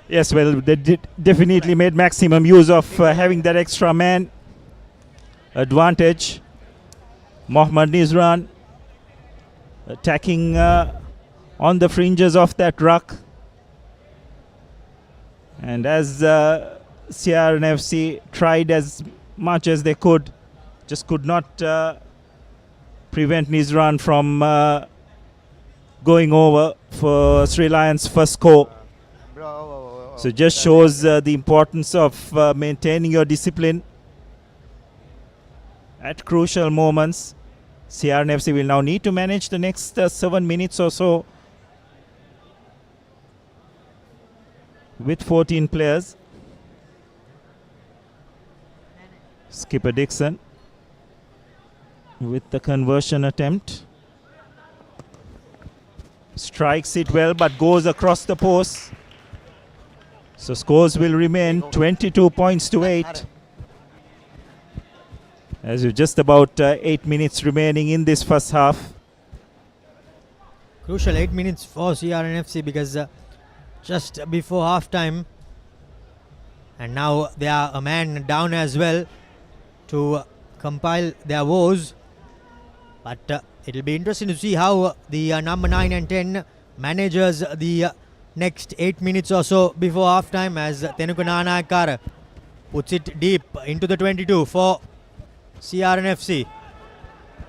Yes, well, they definitely made maximum use of having that extra man advantage. Mohammad Nizran attacking on the fringes of that ruck. And as CR&FC tried as much as they could, just could not prevent Nizran from going over for Sri Lanka's first score. So just shows the importance of maintaining your discipline at crucial moments. CR&FC will now need to manage the next 7 minutes or so with 14 players. Skipper Dixon with the conversion attempt. Strikes it well but goes across the post. So scores will remain 22 points to 8. As with just about 8 minutes remaining in this first half. Crucial 8 minutes for CR&FC because just before half time, and now they are a man down as well to compile their woes. But it'll be interesting to see how the number 9 and 10 manages the next 8 minutes or so before half time, as Tenuka Nanakara puts it deep into the 22 for CR&FC.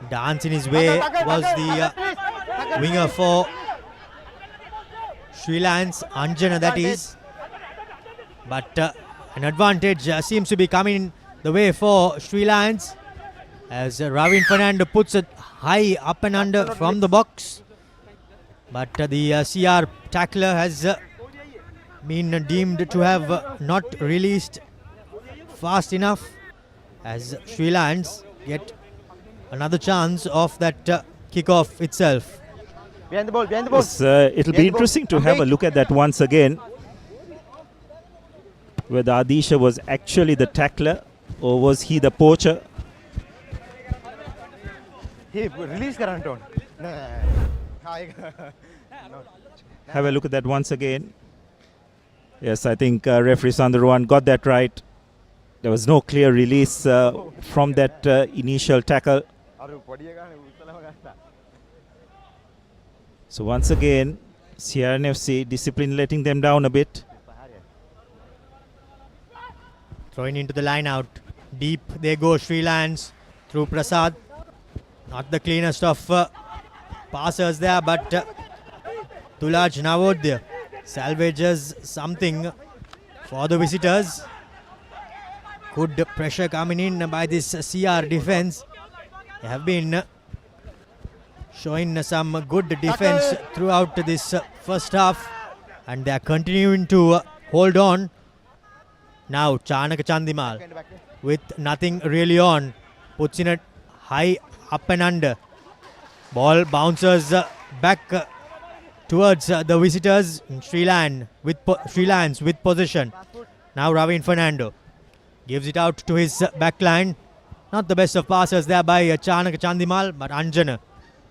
Dancing his way was the winger for Sri Lanka, Anjana that is. But an advantage seems to be coming the way for Sri Lanka, as Ravin Fernando puts it high up and under from the box. But the CR tackler has been deemed to have not released fast enough, as Sri Lanka get another chance of that kickoff itself. Behind the ball. Yes, it'll be interesting to have a look at that once again, whether Adisha was actually the tackler or was he the poacher. He release Karanton. Have a look at that once again. Yes, I think referee Sandharwan got that right. There was no clear release from that initial tackle. So once again, CR&FC discipline letting them down a bit. Throwing into the line out. Deep they go, Sri Lanka through Prasad. Not the cleanest of passers there, but Tulaj Navodya salvages something for the visitors. Good pressure coming in by this CR defense. They have been showing some good defense throughout this first half, and they are continuing to hold on. Now Chanaka Chandimal with nothing really on, puts in a high up and under. Ball bounces back towards the visitors. Sri Lanka with possession. Now Ravin Fernando gives it out to his back line. Not the best of passes there by Chanaka Chandimal, but Anjana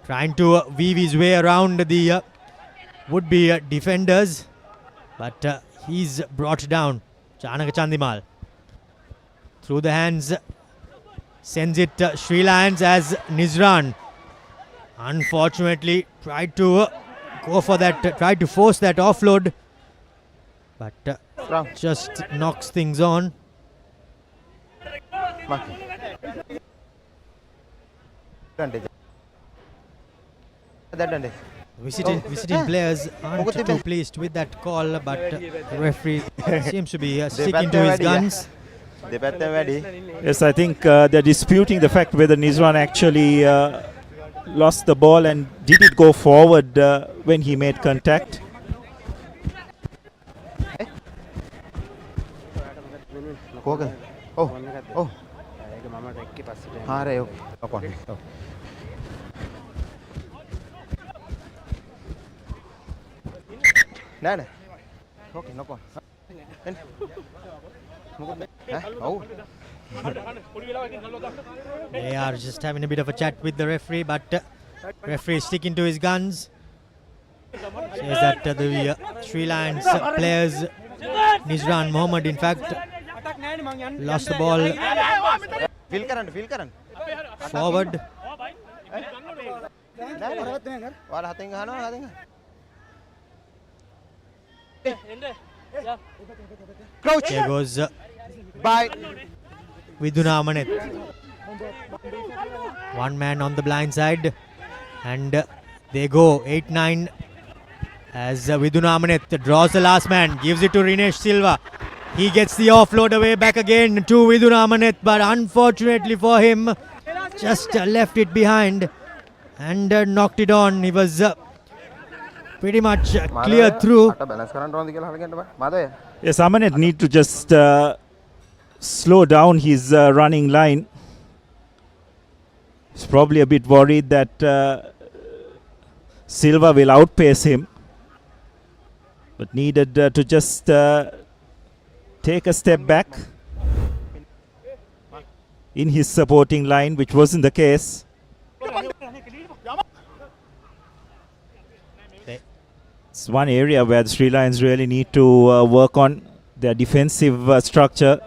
trying to weave his way around the would-be defenders, but he's brought down. Chanaka Chandimal through the hands sends it Sri Lanka as Nizran unfortunately tried to go for that, tried to force that offload, but just knocks things on. Visiting players aren't too pleased with that call, but the referee seems to be sticking to his guns. Yes, I think they're disputing the fact whether Nizran actually lost the ball and did it go forward when he made contact. They are just having a bit of a chat with the referee, but referee sticking to his guns. Says that the Sri Lanka players, Nizran Mohammed, in fact, lost the ball forward. There goes Viduna Amaneth. One man on the blind side, and they go 8-9 as Viduna Amaneth draws the last man, gives it to Rinesh Silva. He gets the offload away back again to Viduna Amaneth, but unfortunately for him, just left it behind and knocked it on. He was pretty much clear through. Yes, Amaneth need to just slow down his running line. He's probably a bit worried that Silva will outpace him, but needed to just take a step back in his supporting line, which wasn't the case. It's one area where the Sri Lions really need to work on. Their defensive structure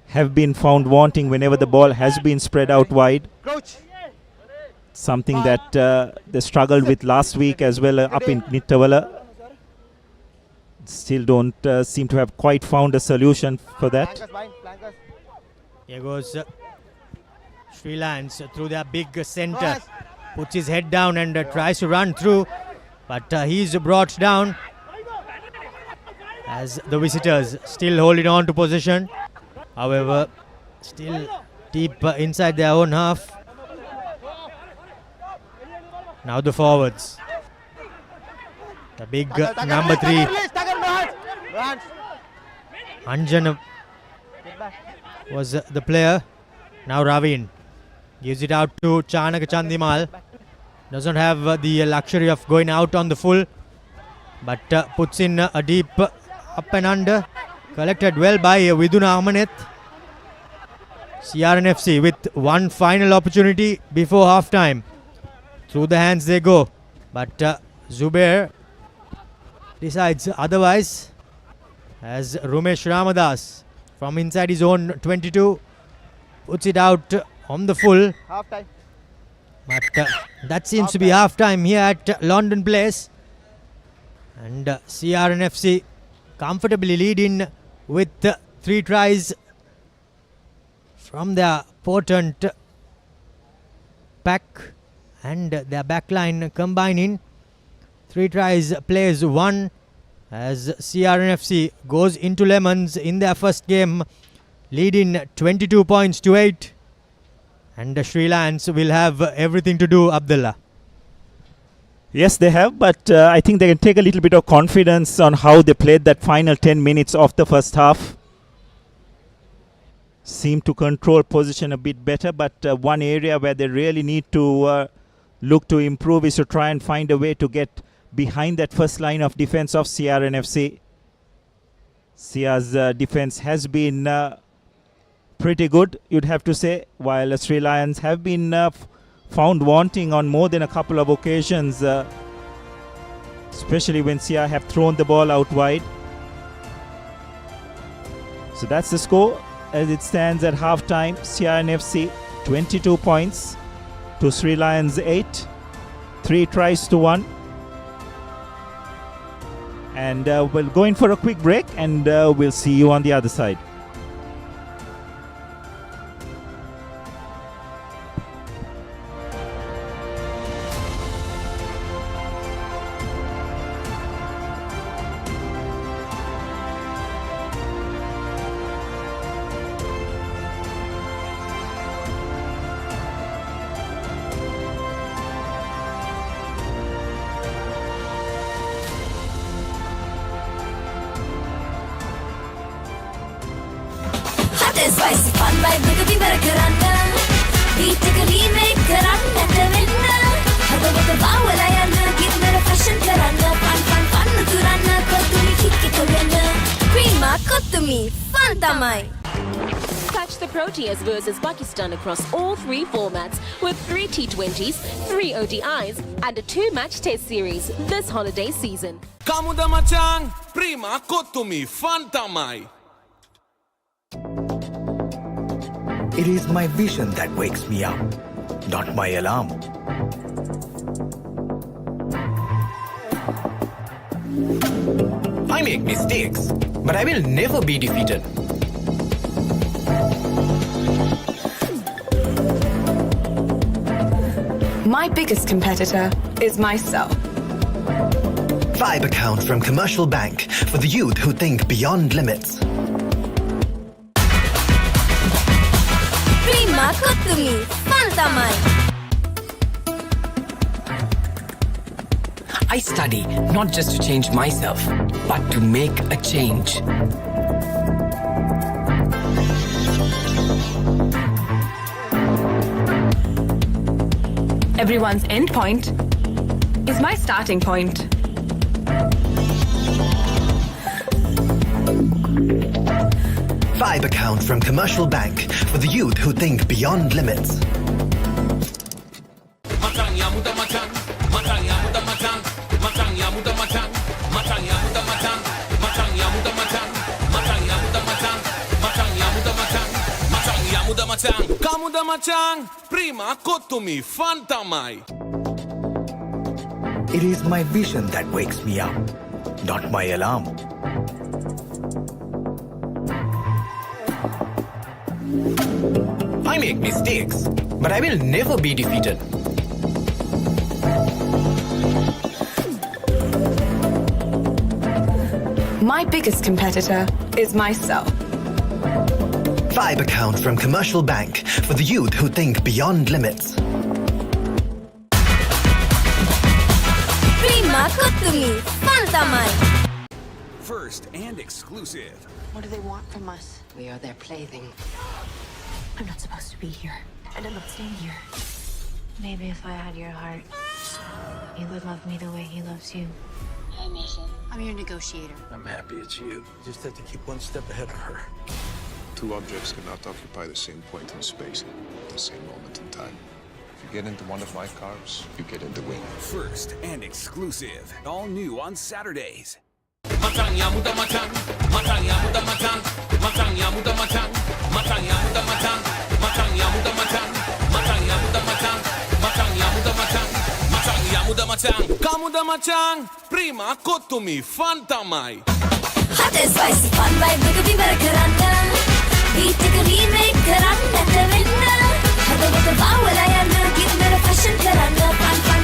have been found wanting whenever the ball has been spread out wide. Something that they struggled with last week as well up in Nittavala. Still don't seem to have quite found a solution for that. Here goes Sri Lanka through their big centre. Puts his head down and tries to run through, but he's brought down as the visitors still holding on to possession. However, still deep inside their own half. Now the forwards. The big number 3. Anjan was the player. Now Ravin gives it out to Chanaka Chandimal. Doesn't have the luxury of going out on the full, but puts in a deep up and under. Collected well by Viduna Amaneth. CR&FC with one final opportunity before half time. Through the hands they go, but Zubair decides otherwise as Rumesh Ramadas from inside his own 22 puts it out on the full. Half time. But that seems to be half time here at London Place, and CR&FC comfortably leading with 3 tries from their potent pack and their backline combining. 3 tries plays 1 as CR&FC goes into lemons in their first game, leading 22 points to 8, and Sri Lanka will have everything to do. Abdullah. Yes, they have, but I think they can take a little bit of confidence on how they played that final 10 minutes of the first half. seem to control position a bit better, but one area where they really need to look to improve is to try and find a way to get behind that first line of defense of CR&FC. CR's defense has been pretty good, you'd have to say, while Sri Lions have been found wanting on more than a couple of occasions, especially when CR have thrown the ball out wide. So that's the score as it stands at half-time. CR&FC 22 points to Sri Lions 8, 3 tries to 1. And we'll go in for a quick break, and we'll see you on the other side. Spicy fun vibe Rugby Barakarana Beatically make Karana Tavina Hada Vata Bawalayana Give me a fashion Karana Fun Turana Kotumi Kiki Korana Prima Kotumi Fun Tamai. Catch the Proteas versus Pakistan across all 3 formats with 3 T20s, 3 ODIs and a 2-match test series this holiday season. Kamuda Machang, Prima Kotumi Fun Tamai. It is my vision that wakes me up, not my alarm. I make mistakes, but I will never be defeated. My biggest competitor is myself. Vibe account from Commercial Bank for the youth who think beyond limits. Prima Kotumi Fun Tamai. I study not just to change myself, but to make a change. Everyone's end point is my starting point. Vibe account from Commercial Bank for the youth who think beyond limits. Kamuda Machang, Prima Kotumi Fun Tamai. It is my vision that wakes me up, not my alarm. I make mistakes, but I will never be defeated. My biggest competitor is myself. Vibe account from Commercial Bank for the youth who think beyond limits. Prima Kotumi Fun Tamai. First and exclusive. What do they want from us? We are their plaything. I'm not supposed to be here, and I'm not staying here. Maybe if I had your heart, you would love me the way he loves you. Hi, Mason. I'm your negotiator. I'm happy it's you. Just have to keep one step ahead of her. 2 objects cannot occupy the same point in space at the same moment in time. If you get into one of my cars, you get in the wing. First and exclusive. All new on Saturdays. Kamuda Machang, Prima Kotumi Fun Tamai. Hot and spicy fun vibe Rugby Barakarana Beatically make Karana Tavina Hada Vata Bawalayana Give me a fashion Karana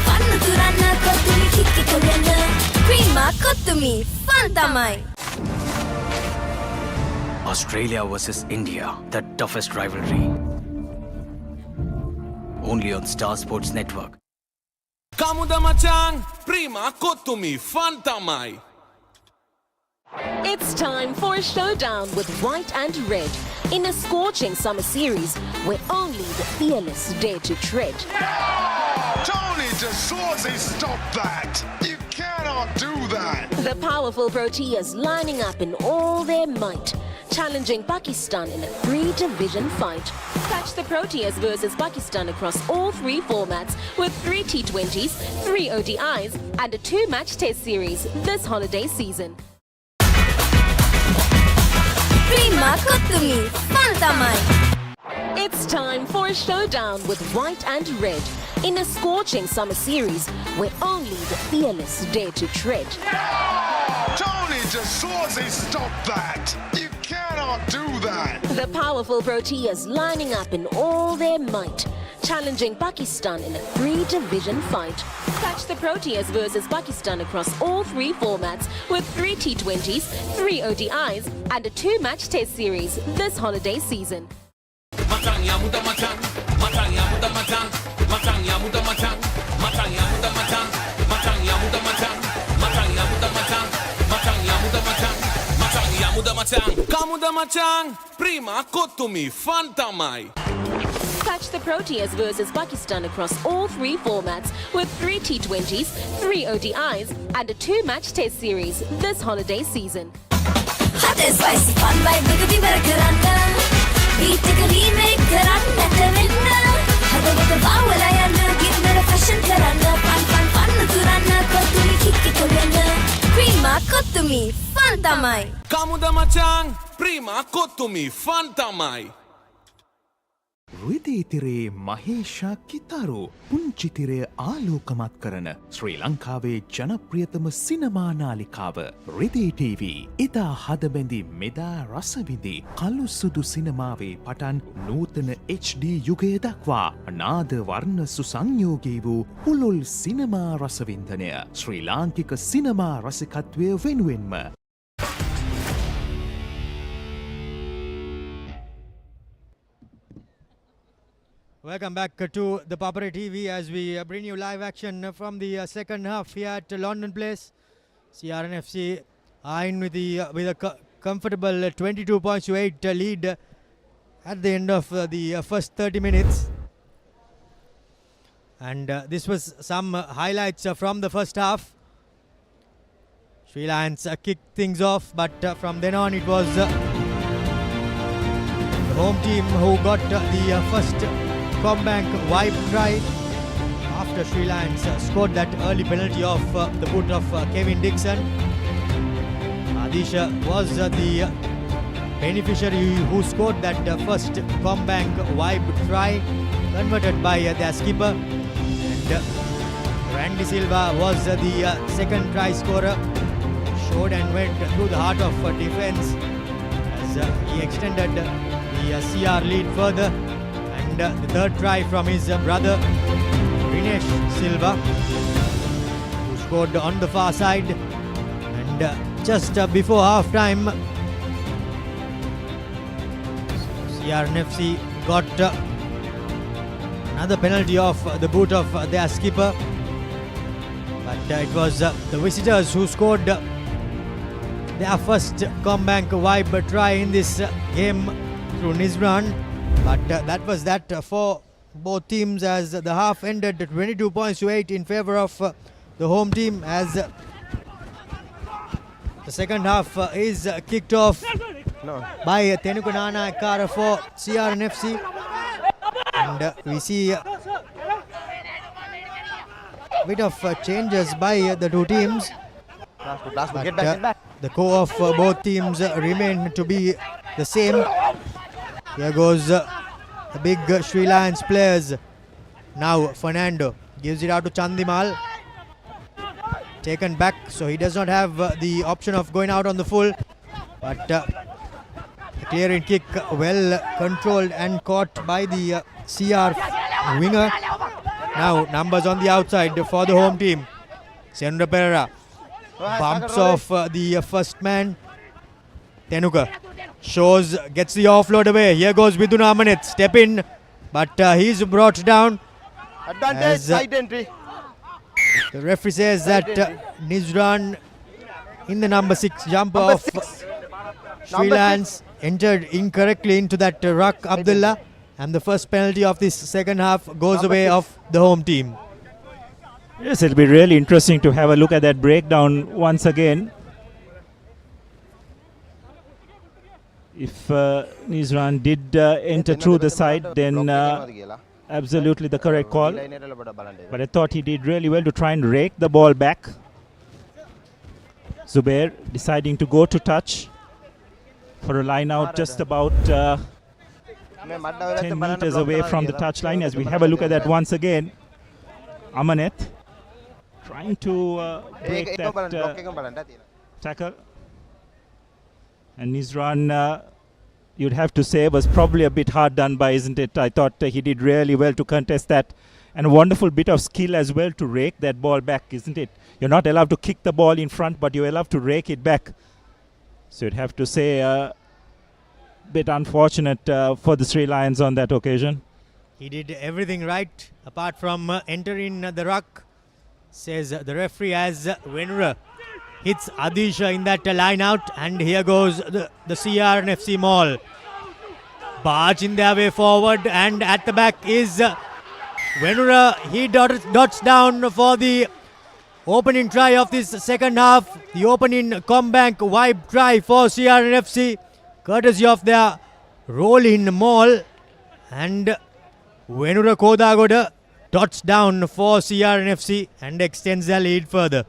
Fun Turana Kotumi Kiki Korana Prima Kotumi Fun Tamai. Australia versus India, the toughest rivalry. Only on Star Sports Network. Kamuda Machang, Prima Kotumi Fun Tamai. It's time for a showdown with white and red in a scorching summer series where only the fearless dare to tread. Tony DeSorzi, stop that! You cannot do that! The powerful Proteas lining up in all their might, challenging Pakistan in a 3-division fight. Catch the Proteas versus Pakistan across all 3 formats with 3 T20s, 3 ODIs and a 2-match test series this holiday season. Prima Kottumi, Fantamai. It's time for a showdown with white and red in a scorching summer series where only the fearless dare to tread. Tony DeSorzi, stop that! You cannot do that! The powerful Proteas lining up in all their might, challenging Pakistan in a 3-division fight. Catch the Proteas versus Pakistan across all 3 formats with 3 T20s, 3 ODIs and a 2-match test series this holiday season. Kamuda Machang, Prima Kottumi, Fantamai. Catch the Proteas versus Pakistan across all 3 formats with 3 T20s, 3 ODIs and a 2-match test series this holiday season. Hot and spicy fun by Rugby Barakaranda. Beat the remake Karanda Tavinda. Hada Vata Bawalayana, give me a fashion Karanda. Fun Turana, Kottumi Kiki Kolenda. Prima Kottumi, Fantamai. Kamuda Machang, Prima Kottumi, Fantamai. රිදී තිරේ මහේෂා කිතාරු පුංචි තිරය ආලෝකමත් කරන ශ්‍රී ලංකාවේ ජනප්‍රියතම සිනමා නාලිකාව රිදී TV ඉතා හදබැඳි මෙදා රසවිඳි කළු සුදු සිනමාවේ පටන් නූතන HD යුගය දක්වා නාද වර්ණ සුසංයෝගී වූ පුළුල් සිනමා රසවින්දනය ශ්‍රී ලාංකික සිනමා රසිකත්වය වෙනුවෙන්ම Welcome back to the Papare TV as we bring you live action from the second half here at London Place. CR&FC are in with a comfortable 22 points to 8 lead at the end of the first 30 minutes. And this was some highlights from the first half. Sri Lions kicked things off, but from then on it was the home team who got the first Combank wipe try after Sri Lions scored that early penalty off the foot of Kevin Dixon. Adisha was the beneficiary who scored that first Combank wipe try, converted by their skipper. And Randy Silva was the second try scorer, showed and went through the heart of defence as he extended the CR lead further. And the third try from his brother Rinesh Silva, who scored on the far side. And just before half time, CR&FC got another penalty off the boot of their skipper, but it was the visitors who scored their first Combank wipe try in this game through Nizran. But that was that for both teams as the half ended 22 points to 8 in favour of the home team, as the second half is kicked off by Tenuka Nanayakara for CR&FC. And we see a bit of changes by the two teams. But the core of both teams remain to be the same. Here goes the big Sri Lions players. Now Fernando gives it out to Chandimal. Taken back, so he does not have the option of going out on the full. But the clearing kick well controlled and caught by the CR winger. Now numbers on the outside for the home team. Sendra Pereira bumps off the first man. Tenuka shows, gets the offload away. Here goes Vidun Amanit, step in, but he's brought down. Advantage, side entry. The referee says that Nizran in the number 6 jumper of Sri Lions entered incorrectly into that ruck, Abdullah, and the first penalty of this second half goes away of the home team. Yes, it'll be really interesting to have a look at that breakdown once again. If Nizran did enter through the side, then absolutely the correct call. But I thought he did really well to try and rake the ball back. Zubair deciding to go to touch for a line out just about 10 meters away from the touch line. As we have a look at that once again, Amanet trying to break that tackle. And Nizran, you'd have to say, was probably a bit hard done by, isn't it? I thought he did really well to contest that. And a wonderful bit of skill as well to rake that ball back, isn't it? You're not allowed to kick the ball in front, but you're allowed to rake it back. So you'd have to say a bit unfortunate for the Sri Lions on that occasion. He did everything right apart from entering the ruck, says the referee, as Venura hits Adisha in that line out. And here goes the CR&FC maul. Barge in their way forward, and at the back is Venura. He dots down for the opening try of this second half. The opening Combank vibe try for CR&FC, courtesy of their roll-in maul. And Venura Kodagoda dots down for CR&FC and extends their lead further.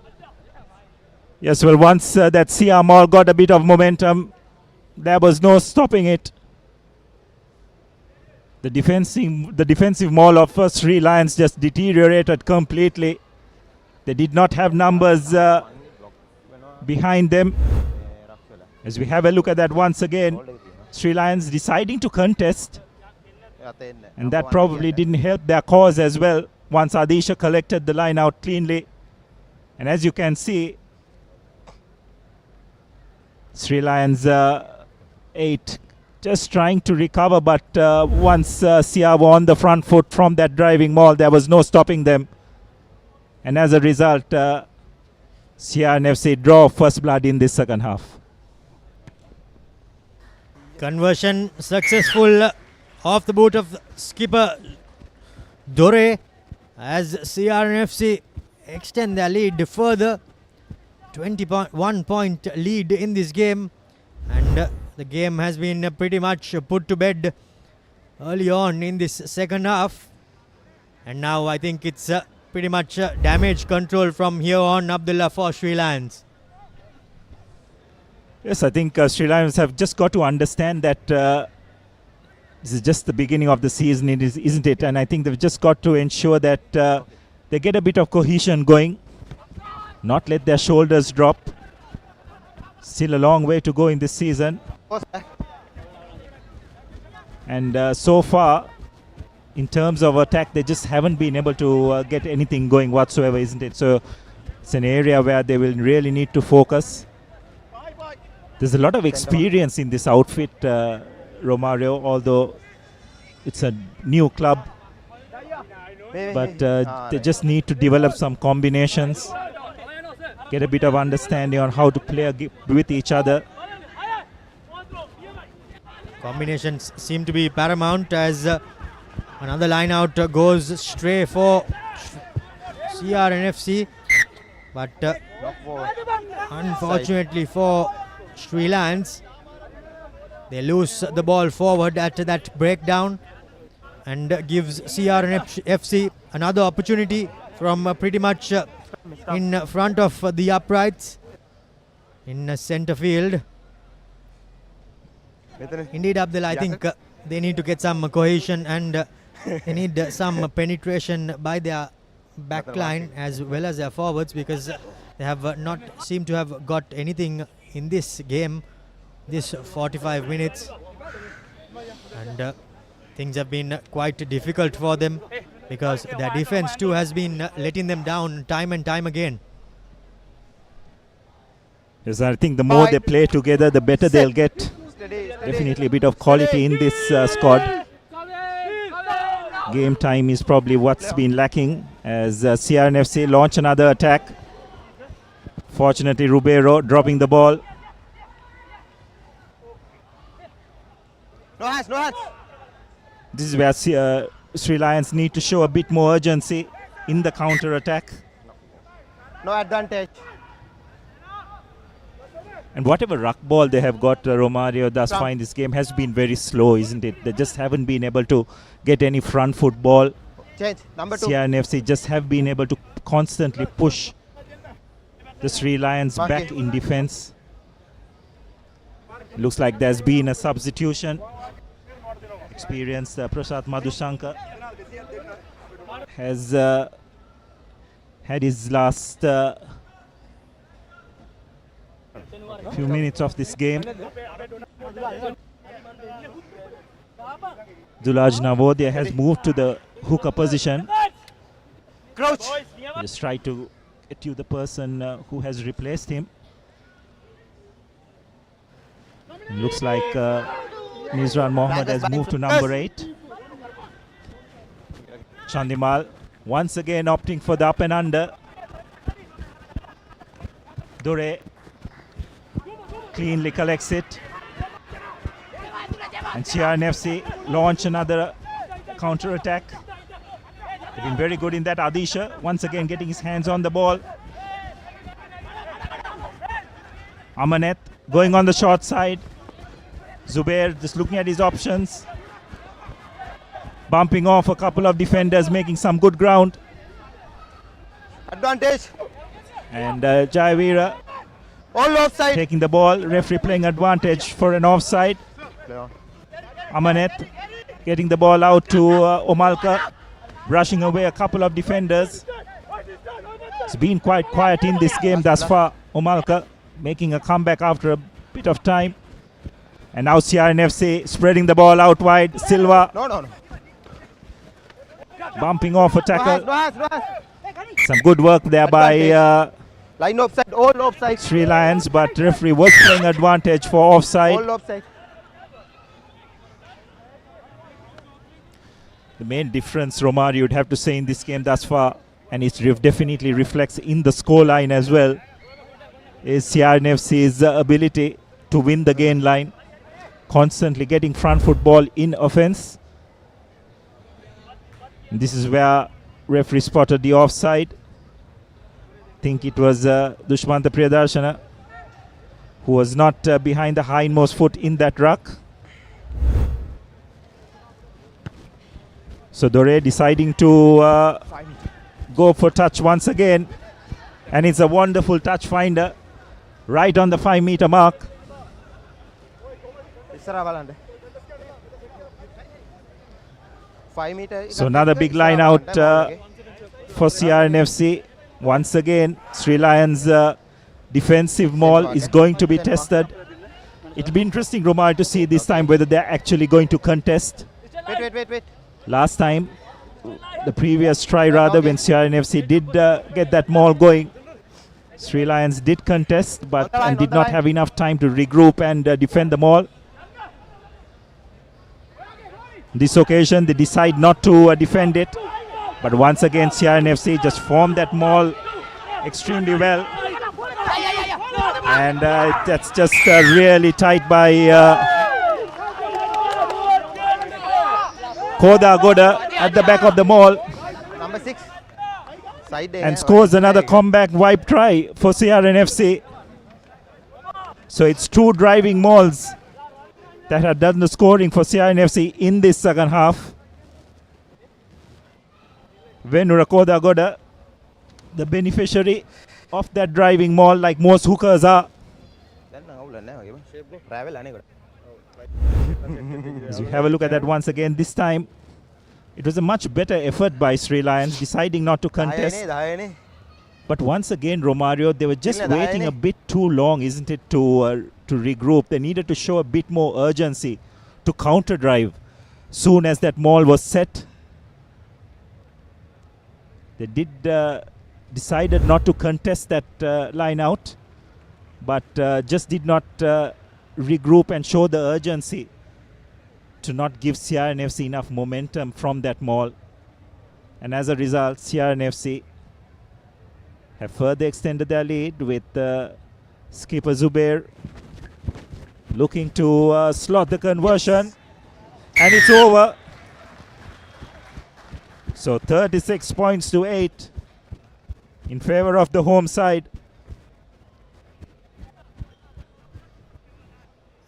Yes, well, once that CR maul got a bit of momentum, there was no stopping it. The defensive maul of Sri Lions just deteriorated completely. They did not have numbers behind them. As we have a look at that once again, Sri Lions deciding to contest, and that probably didn't help their cause as well once Adisha collected the line out cleanly. And as you can see, Sri Lions 8 just trying to recover, but once CR were on the front foot from that driving maul, there was no stopping them. And as a result, CR&FC draw first blood in this second half. Conversion successful off the boot of skipper Dore, as CR&FC extend their lead further. 21 point lead in this game, and the game has been pretty much put to bed early on in this second half, and now I think it's pretty much damage control from here on, Abdullah, for Sri Lions. Yes, I think Sri Lions have just got to understand that this is just the beginning of the season, isn't it? And I think they've just got to ensure that they get a bit of cohesion going, not let their shoulders drop. Still a long way to go in this season. And so far, in terms of attack, they just haven't been able to get anything going whatsoever, isn't it? So it's an area where they will really need to focus. There's a lot of experience in this outfit, Romario, although it's a new club. But they just need to develop some combinations, get a bit of understanding on how to play with each other. Combinations seem to be paramount, as another line out goes stray for CR&FC, but unfortunately for Sri Lions, they lose the ball forward at that breakdown, and gives CR&FC another opportunity from pretty much in front of the uprights in centre field. Indeed, Abdullah, I think they need to get some cohesion, and they need some penetration by their back line as well as their forwards, because they have not seemed to have got anything in this game, this 45 minutes, and things have been quite difficult for them, because their defense too has been letting them down time and time again. Yes, I think the more they play together, the better they'll get. Definitely a bit of quality in this squad. Game time is probably what's been lacking, as CR&FC launch another attack. Fortunately, Ribeiro dropping the ball. No hands, no hands. This is where Sri Lions need to show a bit more urgency in the counter attack. No advantage. And whatever ruck ball they have got, Romario thus far in this game has been very slow, isn't it? They just haven't been able to get any front foot ball. Change, number 2. CR&FC just have been able to constantly push the Sri Lions back in defense. Looks like there's been a substitution. Experienced Prasad Madhushankar has had his last few minutes of this game. Dulaj Navodya has moved to the hooker position. Crouch. Just try to get to the person who has replaced him. Looks like Nizran Mohammed has moved to number 8. Chandimal once again opting for the up and under. Dore cleanly collects it. And CR&FC launch another counter attack. They've been very good in that. Adisha once again getting his hands on the ball. Amanet going on the short side. Zubair just looking at his options. Bumping off a couple of defenders, making some good ground. Advantage. And Jayavira all offside. Taking the ball. Referee playing advantage for an offside. Amanet getting the ball out to Omalka. Brushing away a couple of defenders. It's been quite quiet in this game thus far. Omalka making a comeback after a bit of time. And now CR&FC spreading the ball out wide. Silva. No. Bumping off a tackle. No hands. Some good work there by line offside, all offside. Sri Lions, but referee was playing advantage for offside. All offside. The main difference, Romario, you'd have to say in this game thus far, and it definitely reflects in the scoreline as well, is CR&FC's ability to win the gain line, constantly getting front football in offense. And this is where referee spotted the offside. I think it was Dushmanta Priyadarshana who was not behind the hindmost foot in that ruck. So Dore deciding to go for touch once again. And it's a wonderful touch finder right on the 5-meter mark. So another big line out for CR&FC. Once again, Sri Lions' defensive maul is going to be tested. It'll be interesting, Romar, to see this time whether they're actually going to contest. Wait. Last time, the previous try rather, when CR&FC did get that maul going, Sri Lions did contest but and did not have enough time to regroup and defend the maul. This occasion, they decide not to defend it. But once again, CR&FC just formed that maul extremely well. And that's just really tight by Koda Goda at the back of the maul. Number 6. And scores another comeback wipe try for CR&FC. So it's 2 driving mauls that have done the scoring for CR&FC in this second half. Venura Koda Goda, the beneficiary of that driving maul, like most hookers are. As you have a look at that once again, this time it was a much better effort by Sri Lions, deciding not to contest. But once again, Romario, they were just waiting a bit too long, isn't it, to regroup. They needed to show a bit more urgency to counter drive soon as that maul was set. They did decided not to contest that line out, but just did not regroup and show the urgency to not give CR&FC enough momentum from that maul. And as a result, CR&FC have further extended their lead with skipper Zubair looking to slot the conversion. And it's over. So 36 points to 8 in favor of the home side.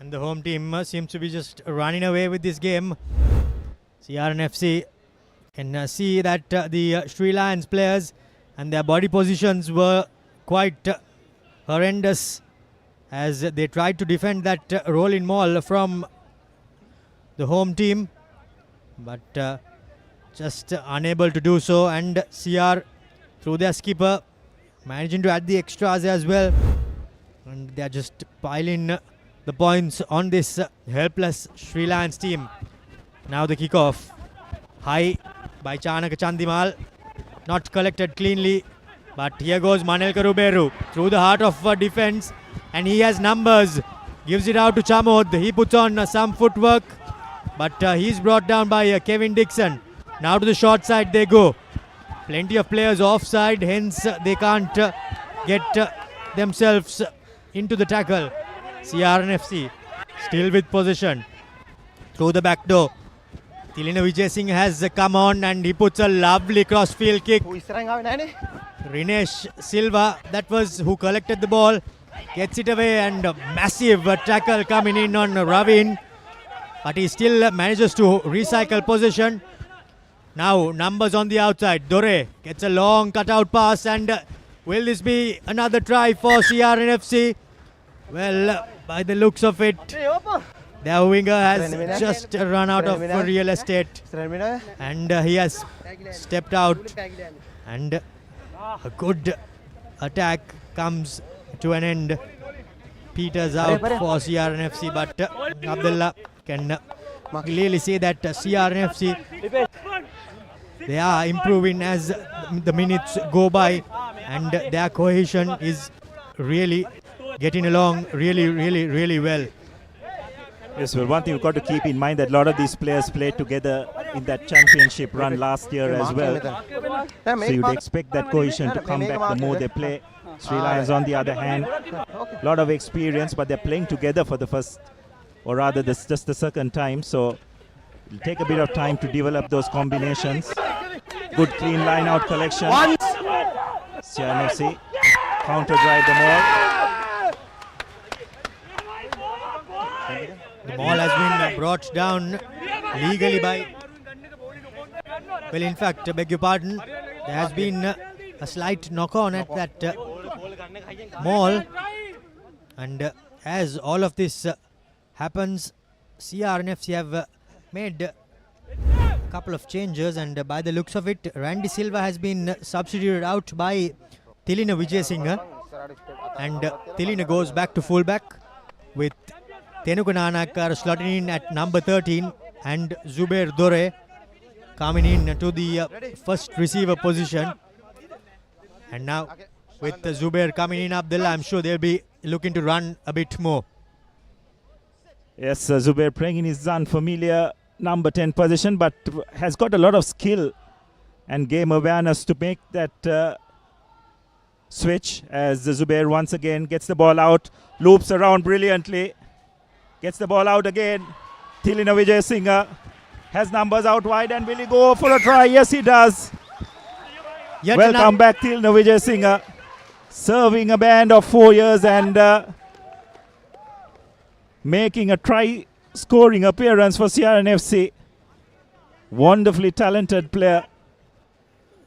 And the home team seems to be just running away with this game. CR&FC can see that the Sri Lions players and their body positions were quite horrendous as they tried to defend that roll-in maul from the home team, but just unable to do so. And CR, through their skipper, managing to add the extras as well, and they are just piling the points on this helpless Sri Lions team. Now the kickoff, high by Chanaka Chandimal, not collected cleanly, but here goes Manel Karuberu through the heart of defense, and he has numbers, gives it out to Chamod. He puts on some footwork, but he's brought down by Kevin Dixon. Now to the short side they go. Plenty of players offside, hence they can't get themselves into the tackle. CR&FC still with possession through the back door. Tilina Vijay Singh has come on and he puts a lovely crossfield kick. Rinesh Silva, that was who collected the ball, gets it away, and a massive tackle coming in on Ravin, but he still manages to recycle possession. Now numbers on the outside. Dore gets a long cutout pass, and will this be another try for CR&FC? Well, by the looks of it, their winger has just run out of real estate, and he has stepped out, and a good attack comes to an end. Peters out for CR&FC, but Abdullah can clearly say that CR&FC, they are improving as the minutes go by, and their cohesion is really getting along really well. Yes, well, one thing you've got to keep in mind that a lot of these players played together in that championship run last year as well. So you'd expect that cohesion to come back the more they play. Sri Lions, on the other hand, a lot of experience, but they're playing together for the first, or rather this just the second time. So it'll take a bit of time to develop those combinations. Good clean line out collection. CR&FC counter drive the ball. The ball has been brought down legally by, well, in fact, beg your pardon, there has been a slight knock-on at that maul, and as all of this happens, CR&FC have made a couple of changes, and by the looks of it, Randy Silva has been substituted out by Tilina Vijay Singh, and Tilina goes back to fullback with Tenuka Nanakar slotting in at number 13, and Zubair Dore coming in to the first receiver position. And now with Zubair coming in, Abdullah, I'm sure they'll be looking to run a bit more. Yes, Zubair playing in his unfamiliar number 10 position, but has got a lot of skill and game awareness to make that switch, as Zubair once again gets the ball out, loops around brilliantly, gets the ball out again. Tilina Vijay Singh has numbers out wide, and will he go for a try? Yes, he does. Welcome back, Tilina Vijay Singh, serving a band of 4 years and making a try-scoring appearance for CR&FC. Wonderfully talented player.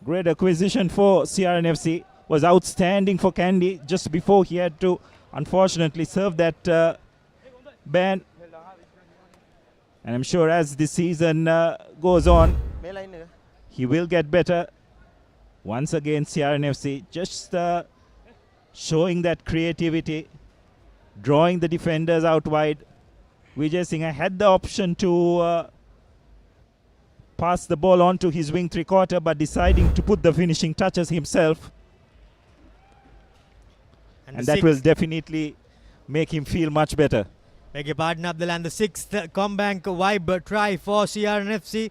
Great acquisition for CR&FC. Was outstanding for Candy just before he had to, unfortunately, serve that ban. And I'm sure as the season goes on, he will get better. Once again, CR&FC just showing that creativity, drawing the defenders out wide. Vijay Singh had the option to pass the ball on to his wing three-quarter, but deciding to put the finishing touches himself. And that will definitely make him feel much better. Beg your pardon, Abdullah, and the sixth Combank Vibe try for CR&FC.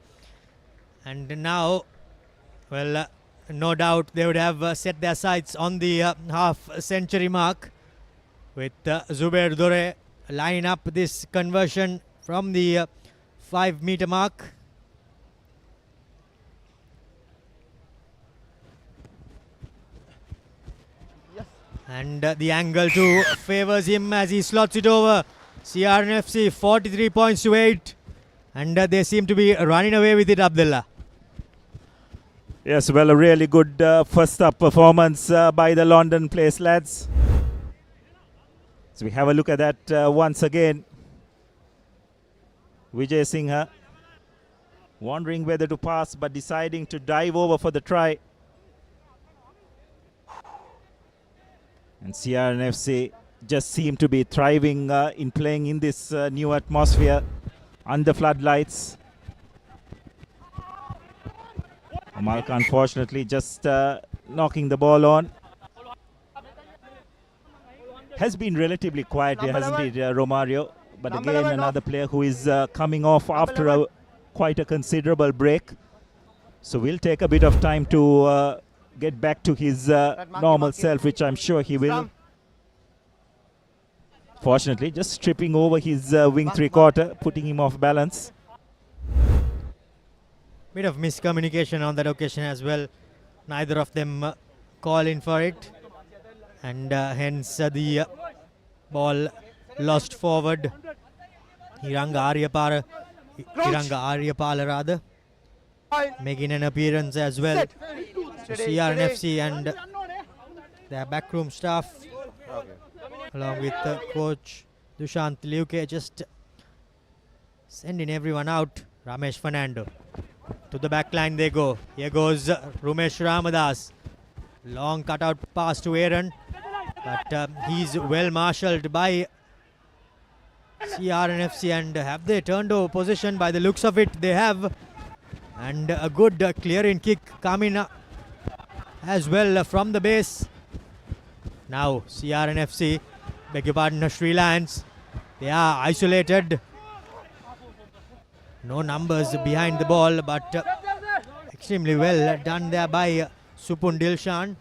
And now, well, no doubt they would have set their sights on the half-century mark, with Zubair Dore lining up this conversion from the 5-meter mark. And the angle too favors him as he slots it over. CR&FC 43 points to 8. And they seem to be running away with it, Abdullah. Yes, well, a really good first up performance by the London Place lads. So we have a look at that once again. Vijay Singha wondering whether to pass but deciding to dive over for the try. And CR&FC just seem to be thriving in playing in this new atmosphere under floodlights. Malka unfortunately just knocking the ball on. Has been relatively quiet here, hasn't it, Romario? But again, another player who is coming off after quite a considerable break. So will take a bit of time to get back to his normal self, which I'm sure he will. Fortunately, just tripping over his wing three-quarter, putting him off balance. Bit of miscommunication on that occasion as well. Neither of them call in for it. And hence the ball lost forward. Hiranga Aryapala rather making an appearance as well. So CR&FC and their backroom staff along with coach Dushant Liuke just sending everyone out. Ramesh Fernando to the back line they go. Here goes Rumesh Ramadas. Long cutout pass to Aaron, but he's well marshalled by CR&FC. And have they turned over possession? By the looks of it, they have. And a good clearing kick coming as well from the base. Now CR&FC, beg your pardon, Sri Lands, they are isolated. No numbers behind the ball, but extremely well done there by Supun Dilshan,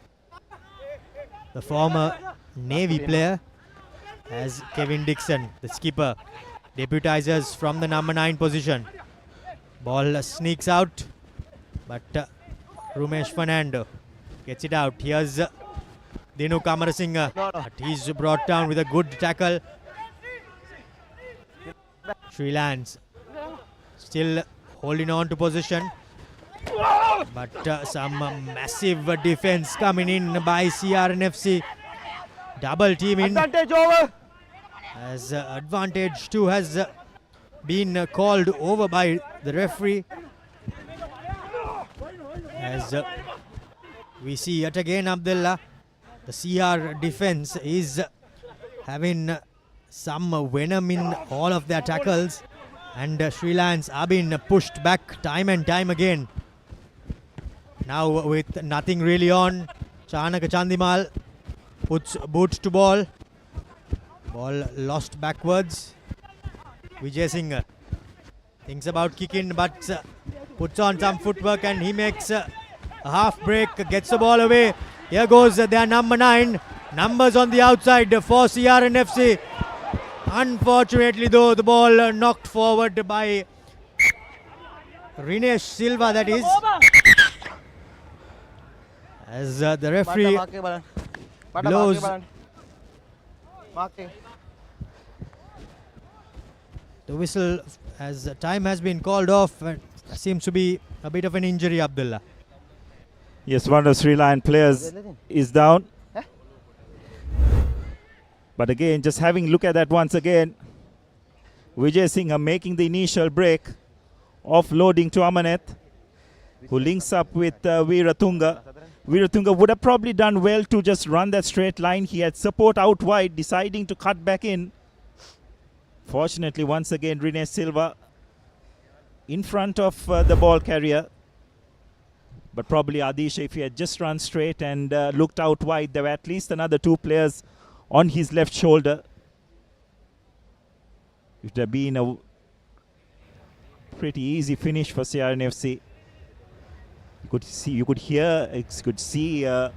the former Navy player, as Kevin Dixon, the skipper, deputizes from the number 9 position. Ball sneaks out, but Rumesh Fernando gets it out. Here's Dinu Kamarasinghe, but he's brought down with a good tackle. Sri Lands still holding on to position, but some massive defense coming in by CR&FC. Double teaming. Advantage over. As advantage too has been called over by the referee. As we see yet again, Abdullah, the CR defense is having some venom in all of their tackles. And Sri Lanka are being pushed back time and time again. Now with nothing really on, Chanaka Chandimal puts boot to ball. Ball lost backwards. Vijay Singha thinks about kicking, but puts on some footwork and he makes a half break, gets the ball away. Here goes their number 9. Numbers on the outside for CR&FC. Unfortunately though, the ball knocked forward by Rinesh Silva, that is. As the referee blows. The whistle as time has been called off. Seems to be a bit of an injury, Abdullah. Yes, one of Sri Lanka players is down. But again, just having a look at that once again, Vijay Singha making the initial break, offloading to Amaneth, who links up with Veeratunga. Veeratunga would have probably done well to just run that straight line. He had support out wide, deciding to cut back in. Fortunately, once again, Rinesh Silva in front of the ball carrier. But probably Adisha, if he had just run straight and looked out wide, there were at least another 2 players on his left shoulder. It would have been a pretty easy finish for CR&FC. You could hear, see Thenu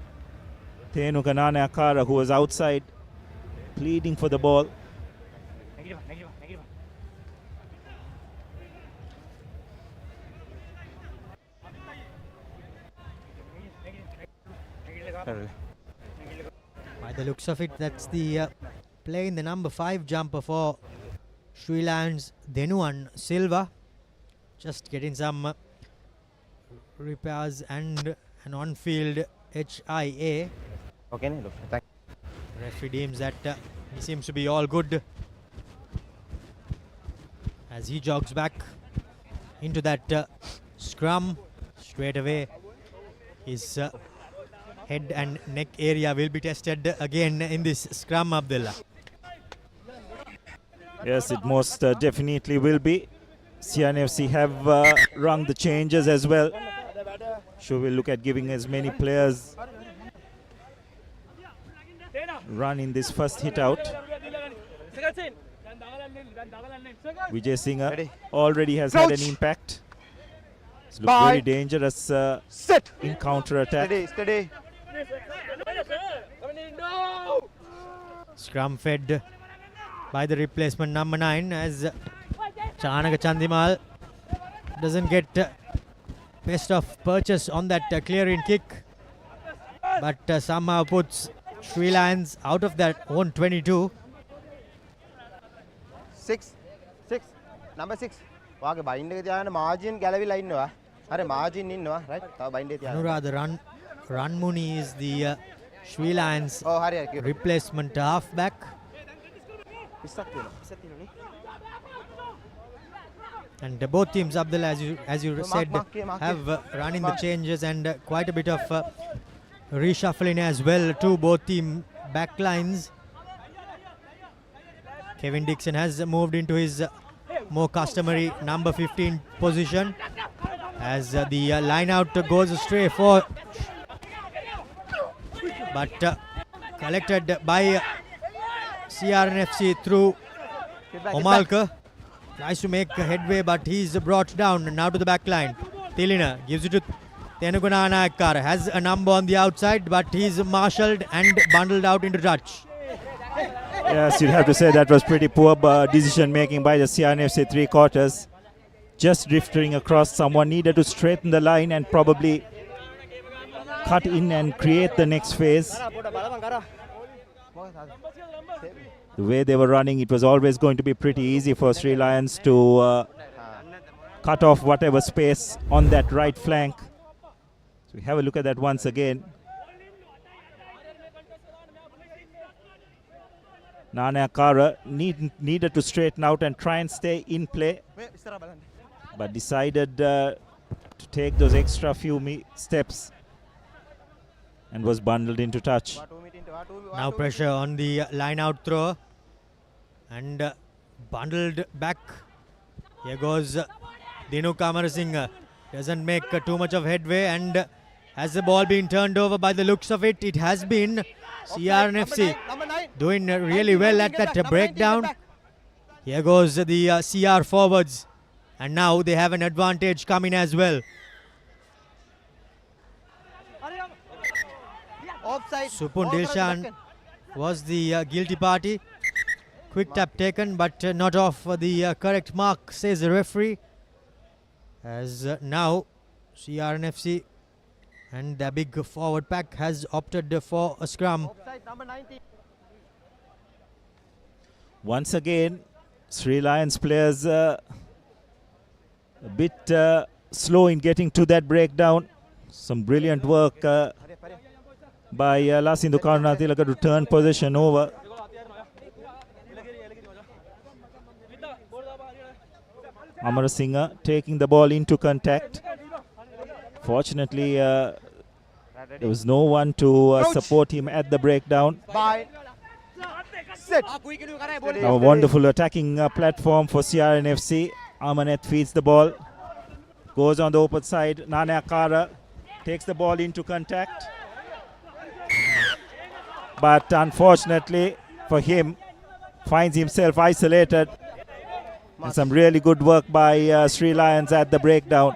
Kanane Akara, who was outside, pleading for the ball. By the looks of it, that's the play in the number 5 jumper for Sri Lanka's Denuwan Silva. Just getting some repairs and an on-field HIA. Okay, thank Referee deems that he seems to be all good as he jogs back into that scrum. Straight away his head and neck area will be tested again in this scrum, Abdullah. Yes, it most definitely will be. CR&FC have rung the changes as well. Sure, we'll look at giving as many players run in this first hit out. Vijay Singh already has had an impact. It's looked very dangerous in counter-attack. Steady. Scrum fed by the replacement number 9 as Chanaka Chandimal doesn't get best of purchase on that clearing kick, but somehow puts Sri Lanka out of that own 22. 6 number 6 වාගේ bind එක තියාගෙන margin ගැලවිලා ඉන්නවා. හරි margin ඉන්නවා right. තව bind එක තියාගෙන. Anuradha Ranmuni is the Sri Lanka's replacement halfback. 20ක් තියෙනවා. And both teams, Abdullah, as you said, have run in the changes and quite a bit of reshuffling as well to both team backlines. Kevin Dixon has moved into his more customary number 15 position as the line out goes astray for, but collected by CR&FC through Omalka. Tries to make headway, but he's brought down now to the back line. Tilina gives it to Tenuguna Nayakkara. Has a number on the outside, but he's marshalled and bundled out into touch. Yes, you'd have to say that was pretty poor decision making by the CR&FC three quarters. Just drifting across, someone needed to straighten the line and probably cut in and create the next phase. The way they were running, it was always going to be pretty easy for Sri Lions to cut off whatever space on that right flank. So we have a look at that once again. Nayakkara needed to straighten out and try and stay in play, but decided to take those extra few steps and was bundled into touch. Now pressure on the line out throw and bundled back. Here goes Dinu Kamarasinghe. Doesn't make too much of headway, and has the ball been turned over by the looks of it, it has been CR&FC doing really well at that breakdown. Here goes the CR forwards, and now they have an advantage coming as well. Supun Dilshan was the guilty party. Quick tap taken, but not off the correct mark, says the referee. As now CR&FC and the big forward pack has opted for a scrum. Once again, Sri Lions players a bit slow in getting to that breakdown. Some brilliant work by Lasindu Karunatilaka to turn possession over. Amarasinghe taking the ball into contact. Fortunately, there was no one to support him at the breakdown. Now a wonderful attacking platform for CR&FC. Amanet feeds the ball. Goes on the open side. Nayakkara takes the ball into contact. But unfortunately for him, finds himself isolated. And some really good work by Sri Lions at the breakdown,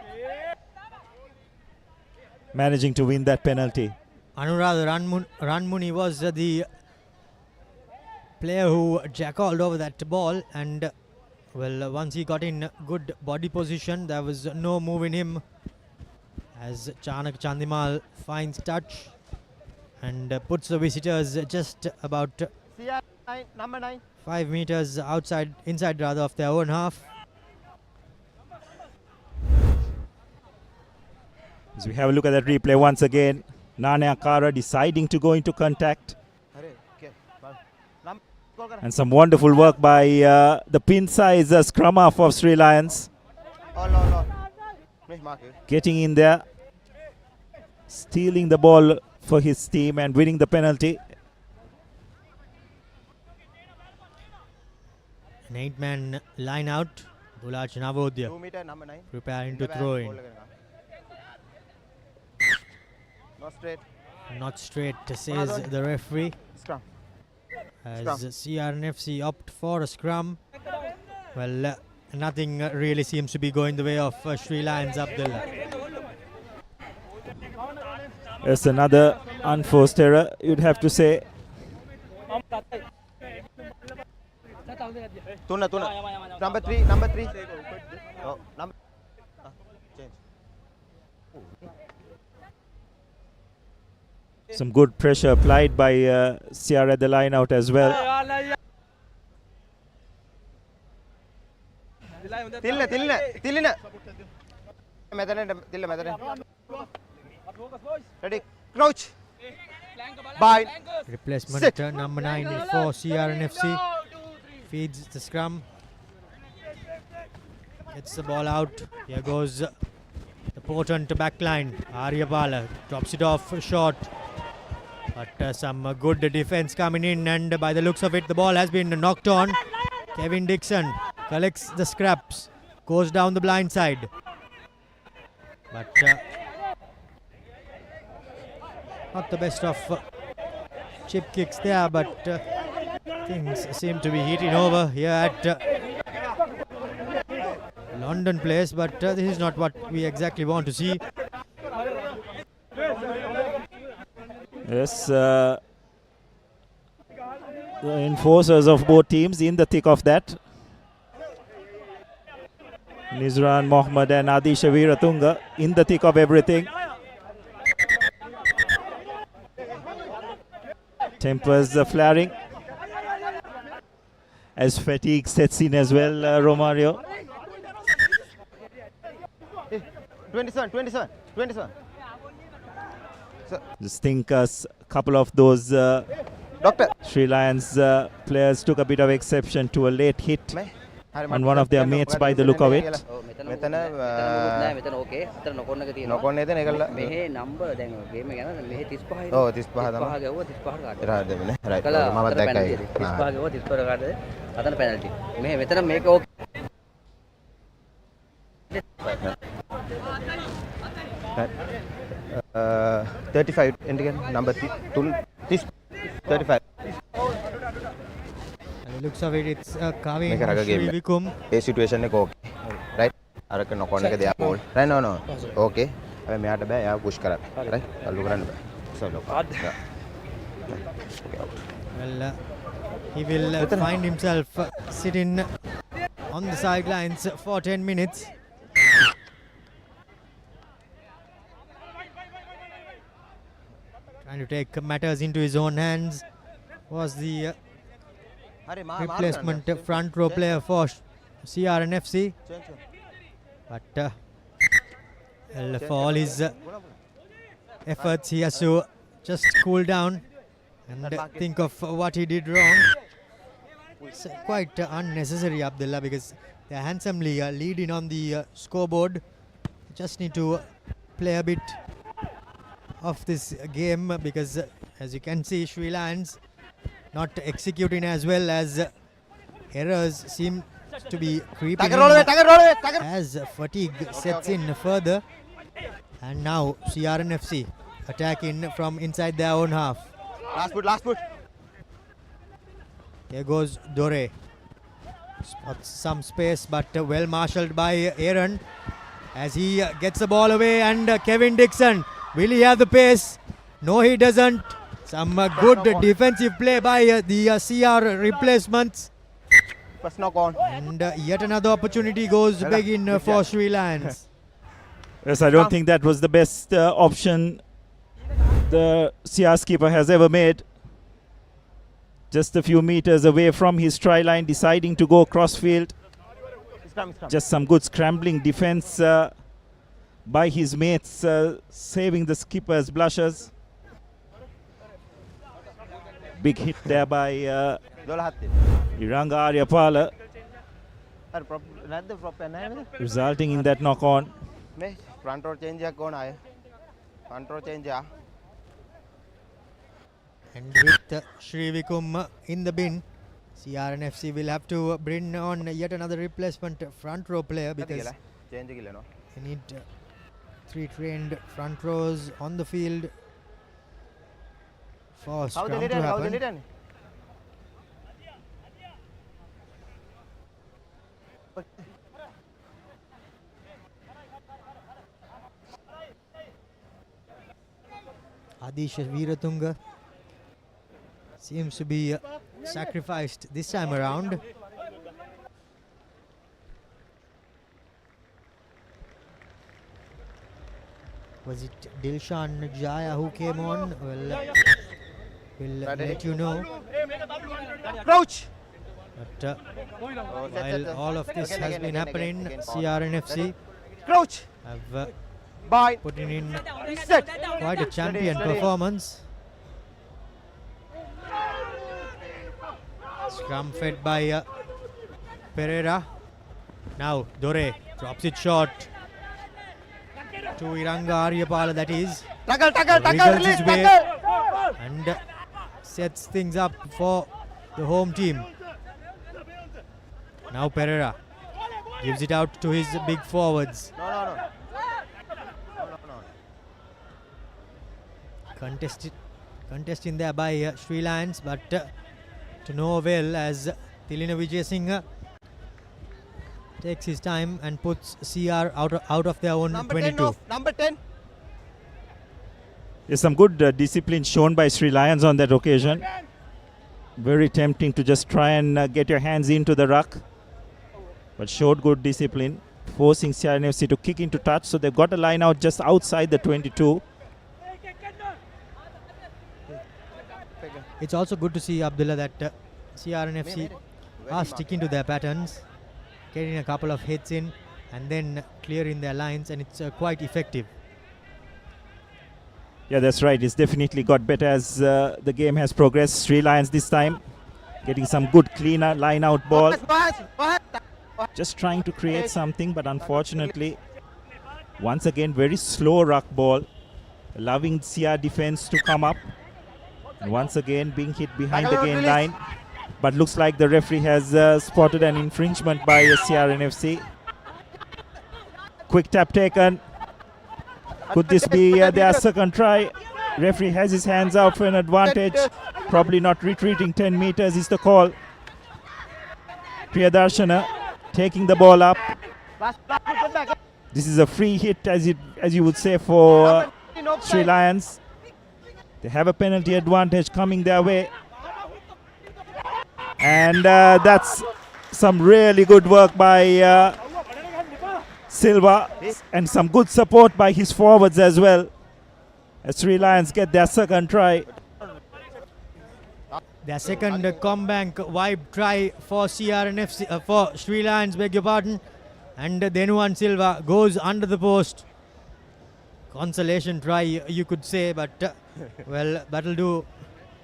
managing to win that penalty. Anuradha Ranmuni was the player who jackaled over that ball, and well, once he got in good body position, there was no move in him as Chanaka Chandimal finds touch. and puts the visitors just about CR9, number 9. 5 meters inside rather of their own half. As we have a look at that replay once again, Nane Akara deciding to go into contact. And some wonderful work by the pin size scrum half of Sri Lions. Getting in there, stealing the ball for his team and winning the penalty. An 8-man line out. Bulaj Navodya 2 meter, number 9. preparing to throw in. Not straight. Not straight, says the referee. Scrum. As CR&FC opt for a scrum. Well, nothing really seems to be going the way of Sri Lions, Abdullah. It's another unforced error, you'd have to say. Tuna. Number 3. Oh, number. Change. Some good pressure applied by CR at the line out as well. Tillina. Ready. Crouch. Bind. Replacement number 9 for CR&FC. Feeds the scrum. Gets the ball out. Here goes the potent backline. Aryapala drops it off short. But some good defense coming in, and by the looks of it, the ball has been knocked on. Kevin Dixon collects the scraps, goes down the blind side. But not the best of chip kicks there, but things seem to be heating over here at London Place, but this is not what we exactly want to see. Yes, the enforcers of both teams in the thick of that. Nizran Mohammed and Adisha Veeratunga in the thick of everything. Tempers flaring as fatigue sets in as well, Romario. 27. Just think a couple of those Sri Lions players took a bit of exception to a late hit on one of their mates by the look of it. Right. 35 again, number 3. 35. And the looks of it, it's Kavin Srivikum. A situation okay. Right? Araka no corner ke ball. Right? No. Okay. I me ata ba ya push kara. Right? Look run ba. So look. Well, he will find himself sitting on the sidelines for 10 minutes. Trying to take matters into his own hands was the replacement front row player for CR&FC. But well, for all his efforts, he has to just cool down and think of what he did wrong. It's quite unnecessary, Abdullah, because they're handsomely leading on the scoreboard. Just need to play a bit of this game, because as you can see, Sri Lions not executing as well, as errors seem to be creeping in as fatigue sets in further. And now CR&FC attacking from inside their own half. Last foot. Here goes Dore. Spots some space, but well marshalled by Aaron as he gets the ball away, and Kevin Dixon. Will he have the pace? No, he doesn't. Some good defensive play by the CR replacements. First knock on. And yet another opportunity goes big in for Sri Lions. Yes, I don't think that was the best option the CR skipper has ever made. Just a few meters away from his try line, deciding to go crossfield. Just some good scrambling defense by his mates, saving the skipper's blushes. Big hit there by Iranga Aryapala, resulting in that knock on. Front row change front row change. And with Srivikum in the bin, CR&FC will have to bring on yet another replacement front row player because they need 3 trained front rows on the field for scrum to happen. Adisha Veeratunga seems to be sacrificed this time around. Was it Dilshan Jaya who came on? Well, we'll let you know. Crouch! But while all of this has been happening, CR&FC have put in quite a champion performance. Scrum fed by Pereira. Now Dore drops it short to Iranga Aryapala, that is. Wriggles his way and sets things up for the home team. Now Pereira gives it out to his big forwards. Contesting there by Sri Lions, but to no avail as Tilina Vijay Singh takes his time and puts CR out of their own Number 22. 10 off. Number 10. There's some good discipline shown by Sri Lions on that occasion. Very tempting to just try and get your hands into the ruck, but showed good discipline, forcing CR&FC to kick into touch. So they've got a line out just outside the 22. It's also good to see, Abdullah, that CR&FC are sticking to their patterns, getting a couple of hits in and then clearing their lines, and it's quite effective. Yeah, that's right. It's definitely got better as the game has progressed. Sri Lions this time getting some good cleaner line out ball. Just trying to create something, but unfortunately, once again, very slow ruck ball, allowing CR defense to come up. And once again, being hit behind the gain line. But looks like the referee has spotted an infringement by CR&FC. Quick tap taken. Could this be their second try? Referee has his hands out for an advantage. Probably not retreating 10 meters is the call. Priyadarshana taking the ball up. This is a free hit, as you would say, for Sri Lions. They have a penalty advantage coming their way. And that's some really good work by Silva, and some good support by his forwards as well, as Sri Lions get their second try. Their second Combank vibe try for CR&FC, for Sri Lions, beg your pardon. And Denuan Silva goes under the post. Consolation try, you could say, but well, that'll do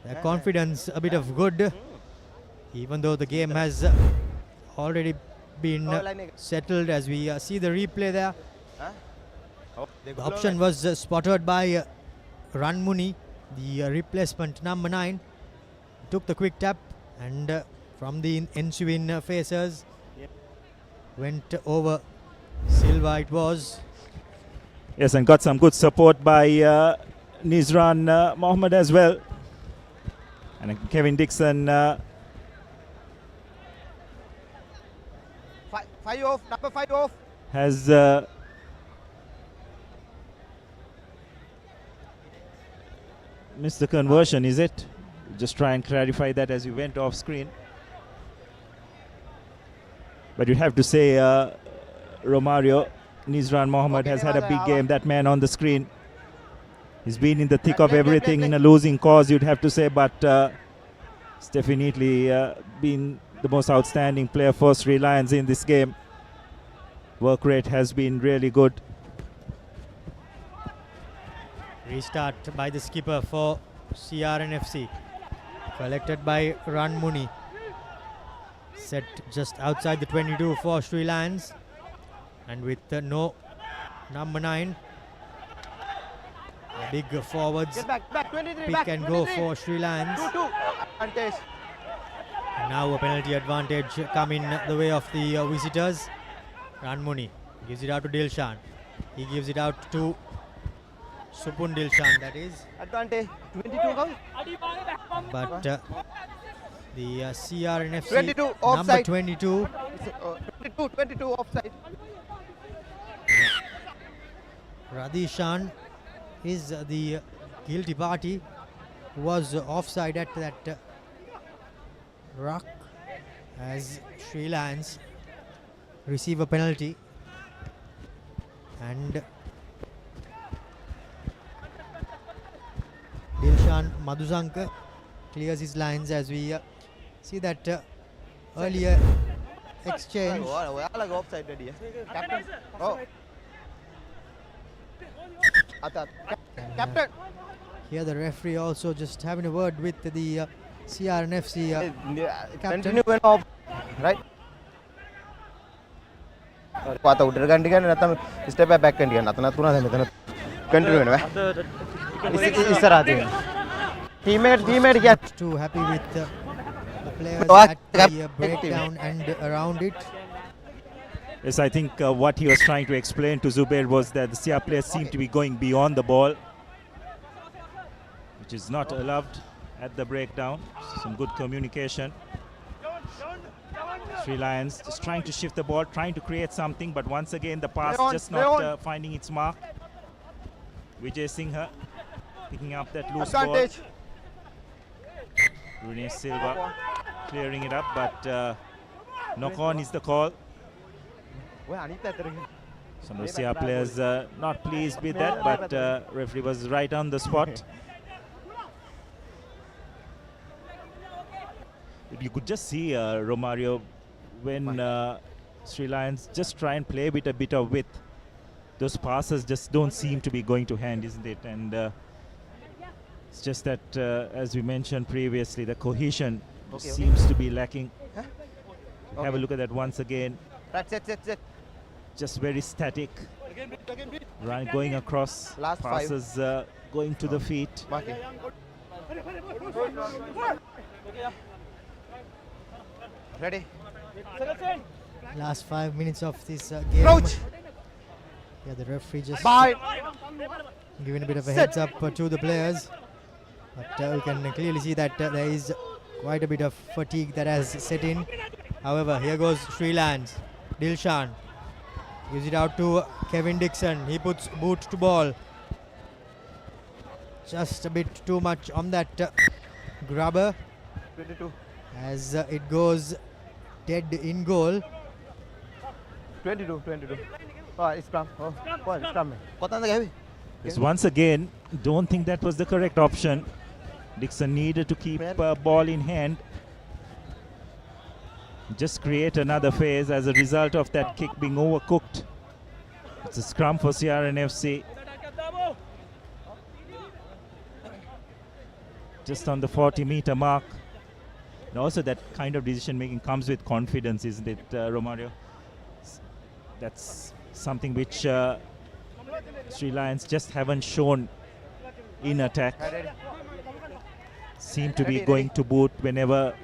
their confidence a bit of good, even though the game has already been settled, as we see the replay there. The option was spotted by Ranmuni, the replacement number 9. Took the quick tap, and from the ensuing facers went over Silva it was. Yes, and got some good support by Nizran Mohammed as well. And Kevin Dixon. 5 off, number 5 off. Has missed the conversion, is it? Just try and clarify that as you went off screen. But you have to say, Romario, Nizran Mohammed has had a big game, that man on the screen. He's been in the thick of everything in a losing cause, you'd have to say, but he's definitely been the most outstanding player for Sri Lions in this game. Work rate has been really good. Restart by the skipper for CR&FC. Collected by Ranmuni. Set just outside the 22 for Sri Lions. And with no number 9. A big forwards back, 23, pick back, and 23. go for Sri Lions. 2-2. Advantage. And now a penalty advantage come in the way of the visitors. Ranmuni gives it out to Dilshan. He gives it out to Supun Dilshan, that is. Advantage. 22 goals. But the CR&FC 22 number offside. 22. 22 offside. Radhishan is the guilty party who was offside at that ruck as Sri Lions receive a penalty. And Dilshan Madhusanka clears his lines as we see that earlier exchange. Offside ready. Captain. Oh. Captain. Here the referee also just having a word with the CR&FC captain. Continue when off. Right. Pata udah gantikan nathan step back gantikan nathan tuna continue වෙනවා ඉස්සරහට teammate get too happy with the players at the breakdown and around it. Yes, I think what he was trying to explain to Zubair was that the CR players seem to be going beyond the ball, which is not allowed at the breakdown. Some good communication. Sri Lions just trying to shift the ball, trying to create something, but once again the pass just not finding its mark. Vijay Singha picking up that loose ball. Rune Silva clearing it up, but knock on is the call. Some of the CR players not pleased with that, but referee was right on the spot. You could just see Romario when Sri Lions just try and play with a bit of width. Those passes just don't seem to be going to hand, isn't it? And it's just that, as we mentioned previously, the cohesion seems to be lacking. Have a look at that once again. Just very static. Run going across, Last passes going to the feet. Ready. Last 5 minutes of this game. Crouch. Yeah, the referee just Bye. giving a bit of a heads up to the players. But we can clearly see that there is quite a bit of fatigue that has set in. However, here goes Sri Lions. Dilshan gives it out to Kevin Dixon. He puts boot to ball. Just a bit too much on that grubber. 22. As it goes dead in goal. 22. Oh, it's scrum. Oh, it's scrum. Yes, once again, don't think that was the correct option. Dixon needed to keep ball in hand. Just create another phase as a result of that kick being overcooked. It's a scrum for CR&FC. Just on the 40-meter mark. And also that kind of decision making comes with confidence, isn't it, Romario? That's something which Sri Lions just haven't shown in attack. Seem to be going to boot whenever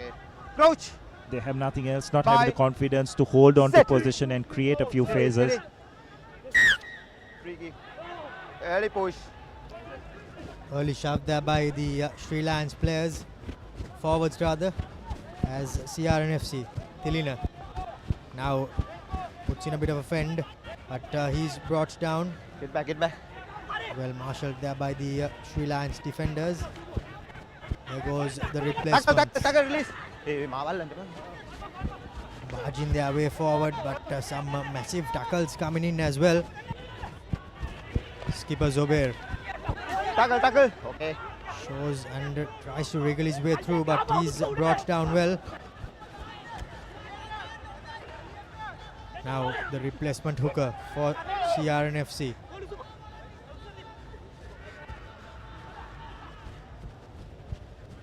Crouch. they have nothing else, not having the confidence to hold on to position and create a few phases. Free kick. Early push. Early shove there by the Sri Lions players. Forwards rather. As CR&FC. Tilina now puts in a bit of a fend. But he's brought down. Get back. Well marshalled there by the Sri Lions defenders. There goes the replacement. Release. Barging their way forward, but some massive tackles coming in as well. Skipper Zobair Tackle. Okay. Shows and tries to wriggle his way through, but he's brought down well. Now the replacement hooker for CR&FC.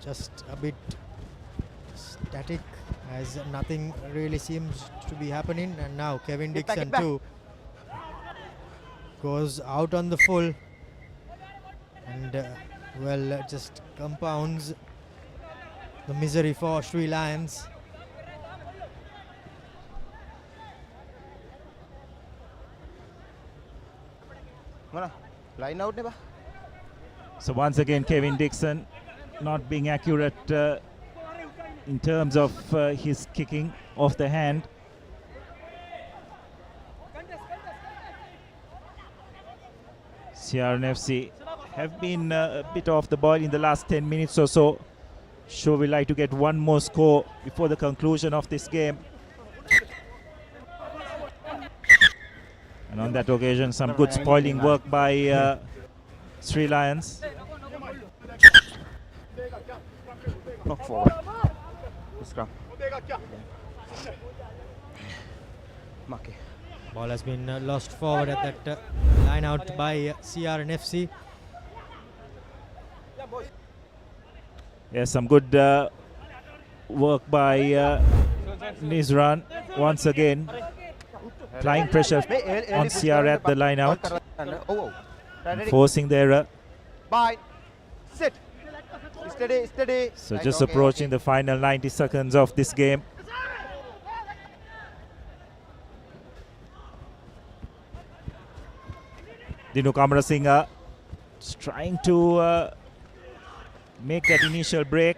Just a bit static, as nothing really seems to be happening. And now Kevin Dixon too goes out on the full, and just compounds the misery for Sri Lions. Line out, neba. So once again, Kevin Dixon not being accurate in terms of his kicking off the hand. CR&FC have been a bit off the ball in the last 10 minutes or so. Sure, we like to get one more score before the conclusion of this game. And on that occasion, some good spoiling work by Sri Lions. Knock forward. Scrum. Maki. Ball has been lost forward at that line out by CR&FC. Yes, some good work by Nizran once again. Applying pressure on CR at the line out. Forcing the error. Bye. Sit. Steady. So just approaching the final 90 seconds of this game. Dinu Kamarasinghe is trying to make that initial break,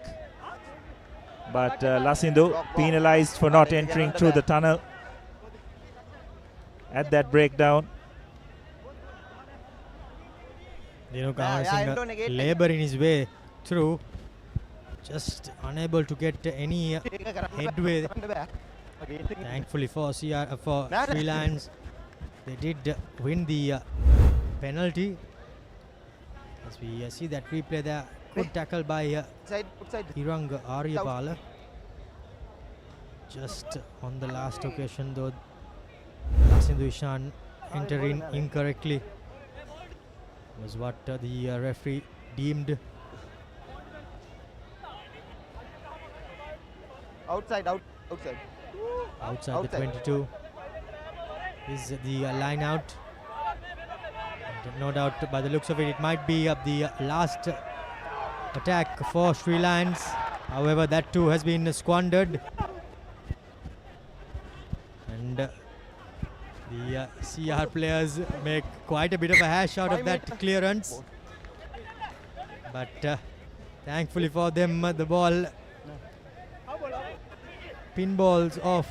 but Lasindu penalized for not entering through the tunnel at that breakdown. Dinu Kamarasinghe laboring his way through, just unable to get any headway. Thankfully for Sri Lions, they did win the penalty. As we see that replay there, good tackle by Irang Aryapala. Just on the last occasion though, Lasindu Ishan entering incorrectly was what the referee deemed. Outside. Outside the 22 is the line out. And no doubt, by the looks of it, it might be the last attack for Sri Lions. However, that too has been squandered. And the CR players make quite a bit of a hash out of that clearance. But thankfully for them, the ball pinballs off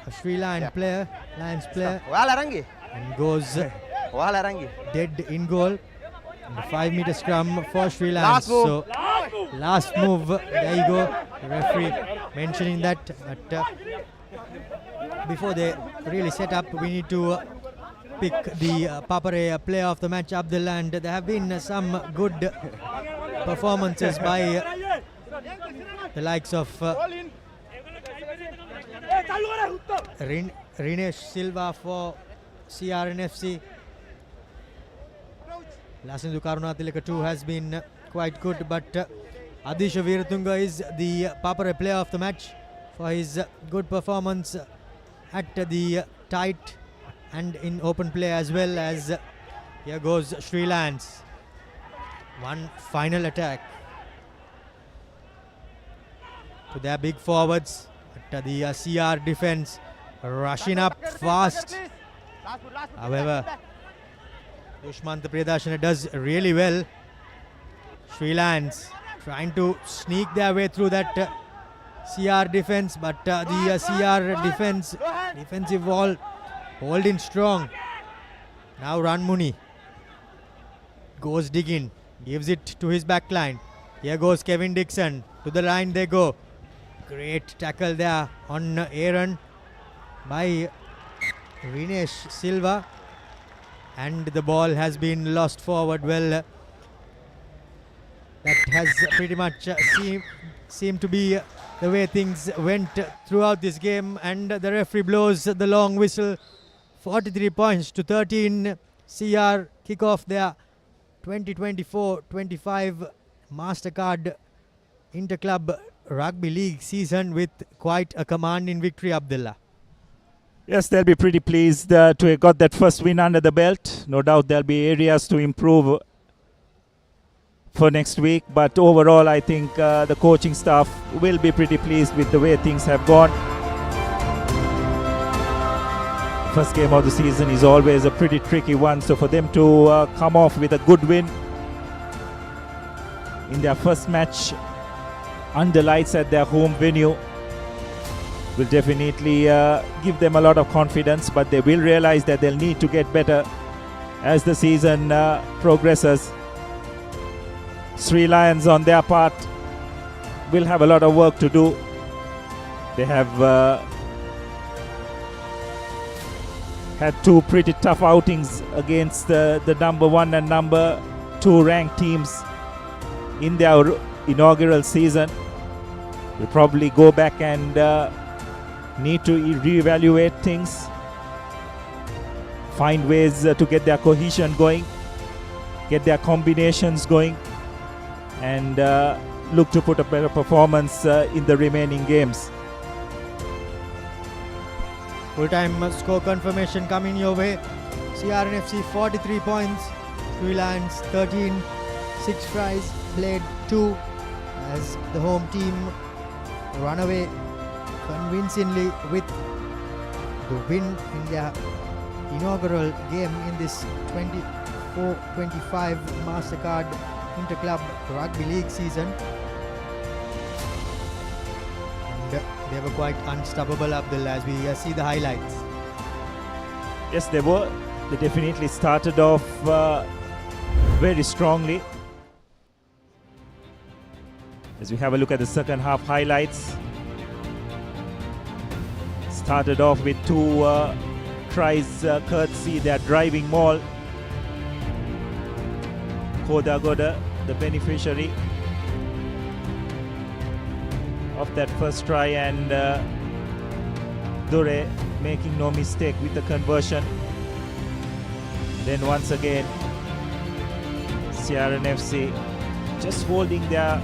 a Sri Lions player, and goes dead in goal. And a 5-meter scrum for Sri Lions. So last move, there you go. The referee mentioning that. But before they really set up, we need to pick the Papare player of the match, Abdul, and there have been some good performances by the likes of Rinesh Silva for CR&FC. Lasindu Karunatilaka too has been quite good, but Adisha Veeratunga is the Papare player of the match for his good performance at the tight and in open play, as well as here goes Sri Lions. One final attack to their big forwards. But the CR defense rushing up fast. However, Dushmant Priyadarshana does really well. Sri Lions trying to sneak their way through that CR defense, but the CR defensive wall holding strong. Now Ranmuni goes digging, gives it to his back line. Here goes Kevin Dixon, to the line they go. Great tackle there on Aaron by Rinesh Silva, and the ball has been lost forward. Well, That has pretty much seemed to be the way things went throughout this game, and the referee blows the long whistle. 43 points to 13. CR kick off their 2024-25 Mastercard Interclub Rugby League season with quite a commanding victory, Abdullah. Yes, they'll be pretty pleased to have got that first win under the belt. No doubt there'll be areas to improve for next week, but overall I think the coaching staff will be pretty pleased with the way things have gone. First game of the season is always a pretty tricky one, so for them to come off with a good win in their first match under lights at their home venue will definitely give them a lot of confidence, but they will realize that they'll need to get better as the season progresses. Sri Lions on their part will have a lot of work to do. They have had two pretty tough outings against the number 1 and number 2 ranked teams in their inaugural season. We'll probably go back and need to reevaluate things, find ways to get their cohesion going, get their combinations going, and look to put a better performance in the remaining games. Full-time score confirmation coming your way. CR&FC 43 points, Sri Lions 13, 6 tries, played 2 as the home team run away convincingly with the win in their inaugural game in this 24-25 Mastercard Interclub Rugby League season. And they were quite unstoppable, Abdul, as we see the highlights. Yes, they were. They definitely started off very strongly. As we have a look at the second half highlights, started off with 2 tries courtesy their driving maul. Koda Goda, the beneficiary of that first try, and Dure making no mistake with the conversion. Then once again, CR&FC just holding their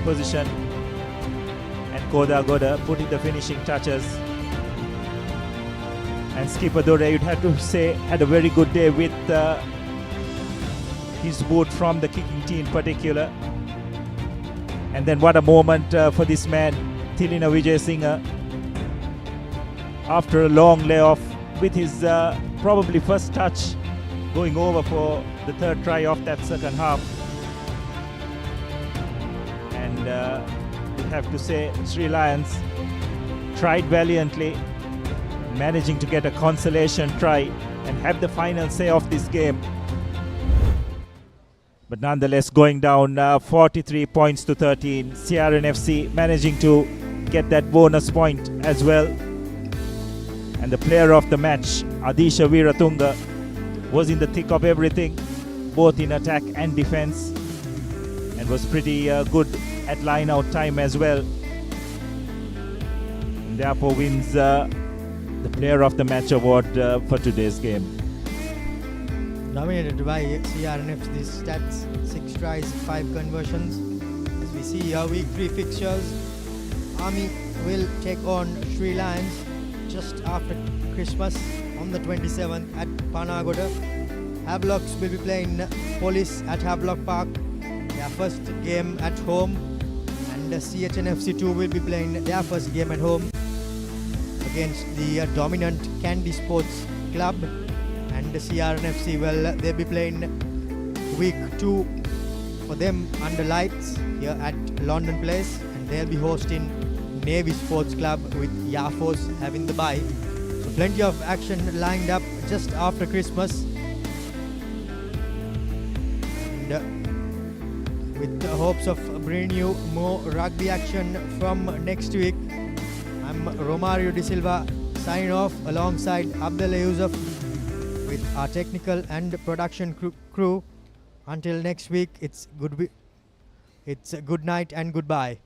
position, and Koda Goda putting the finishing touches. And skipper Dure, you'd have to say, had a very good day with his boot from the kicking tee in particular. And then what a moment for this man, Thilina Vijayasinghe, after a long layoff with his probably first touch going over for the third try of that second half. And we have to say Sri Lions tried valiantly, managing to get a consolation try and have the final say of this game. But nonetheless, going down 43 points to 13. CR&FC managing to get that bonus point as well. And the player of the match, Adisha Weeratunga, was in the thick of everything, both in attack and defense, and was pretty good at line-out time as well. And therefore wins the player of the match award for today's game. Dominated by CR&FC, these stats: 6 tries, 5 conversions. As we see our week 3 fixtures, Army will take on Sri Lions just after Christmas on the 27th at Panagoda. Havelocks will be playing Police at Havelock Park, their first game at home, and CH&FC 2 will be playing their first game at home against the dominant Candy Sports Club. And the CR&FC, well, they'll be playing week 2 for them under lights here at London Place, and they'll be hosting Navy Sports Club with Yafos having the bye. So plenty of action lined up just after Christmas. And with the hopes of bringing you more rugby action from next week, I'm Romario De Silva signing off alongside Abdullah Yusuf with our technical and production crew. Until next week, it's It's good night and goodbye.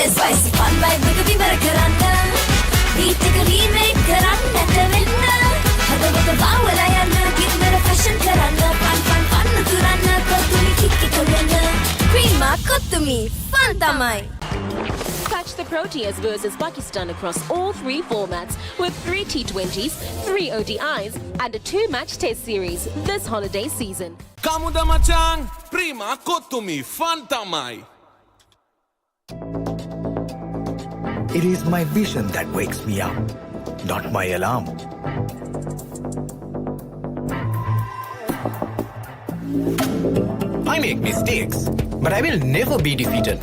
Spicy fun by Rugby Marakaranda. Beat the remake Karanda Tavinda. Hada wada Bawalayana. Give me a fashion Karanda. Fun Kurana. Kotumi Kiki Korana. Prima Kotumi. Fun Tamai. Catch the Proteas versus Pakistan across all 3 formats with 3 T20s, 3 ODIs and a 2-match test series this holiday season. Kamuda Machang, Prima Kotumi, Fun Tamai. It is my vision that wakes me up, not my alarm. I make mistakes, but I will never be defeated.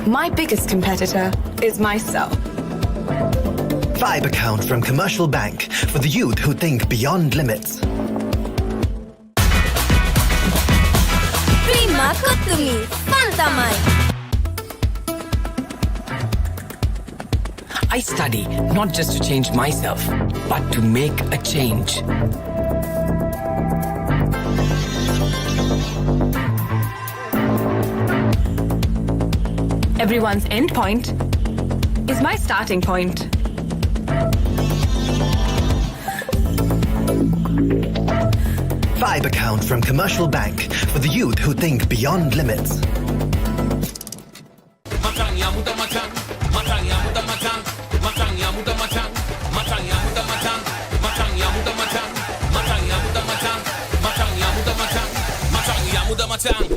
My biggest competitor is myself. Vibe account from Commercial Bank for the youth who think beyond limits. Prima Kotumi. Fun Tamai. I study not just to change myself, but to make a change. Everyone's end point is my starting point. Vibe account from Commercial Bank for the youth who think beyond limits.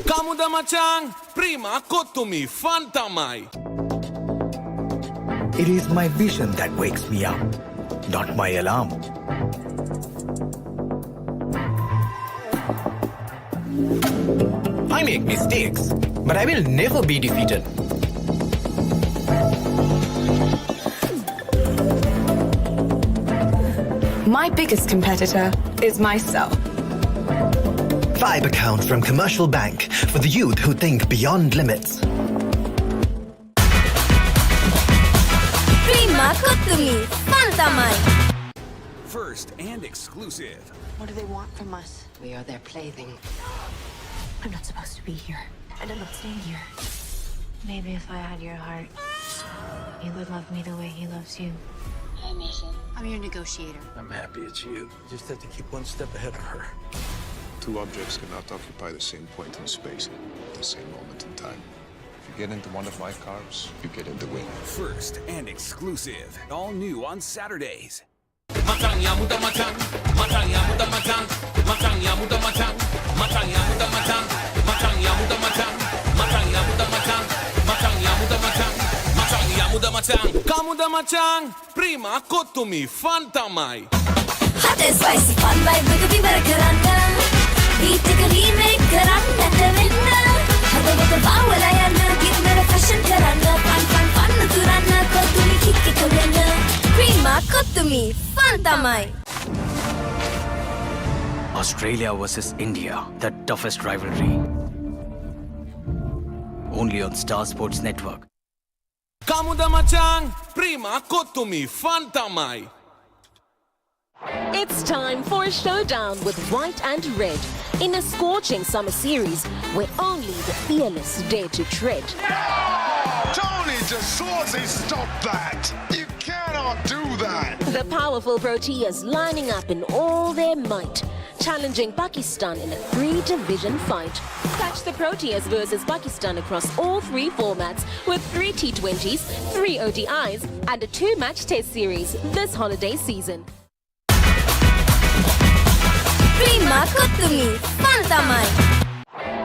Kamuda Machang, Prima Kotumi, Fun Tamai. It is my vision that wakes me up, not my alarm. I make mistakes, but I will never be defeated. My biggest competitor is myself. Vibe account from Commercial Bank for the youth who think beyond limits. Prima Kotumi. Fun Tamai. First and exclusive. What do they want from us? We are their plaything. I'm not supposed to be here, and I'm not staying here. Maybe if I had your heart, you would love me the way he loves you. Hi, Mason. I'm your negotiator. I'm happy it's you. You just have to keep one step ahead of her. Two objects cannot occupy the same point in space at the same moment in time. If you get into one of my cars, you get in the win. First and exclusive. All new on Saturdays. Kamuda Machang, Prima prima kottumi fanta mai. Hot and spicy fun vibe Rugby barakaranga. Beat remake karanga tavinna. Hada wada bawala yana gitna fashion karanga. Fun turana kottumi kikki karanga. Prima kottumi fanta mai. Australia versus India, the toughest rivalry. Only on Star Sports Network. Kamuda machang, prima kottumi fanta mai. It's time for a showdown with white and red in a scorching summer series where only the fearless dare to tread. Tony DeSorzi, stop that! You cannot do that! The powerful Proteas lining up in all their might, challenging Pakistan in a 3-division fight. Catch the Proteas versus Pakistan across all 3 formats with 3 T20s, 3 ODIs and a 2-match test series this holiday season. Prima kottumi fanta mai.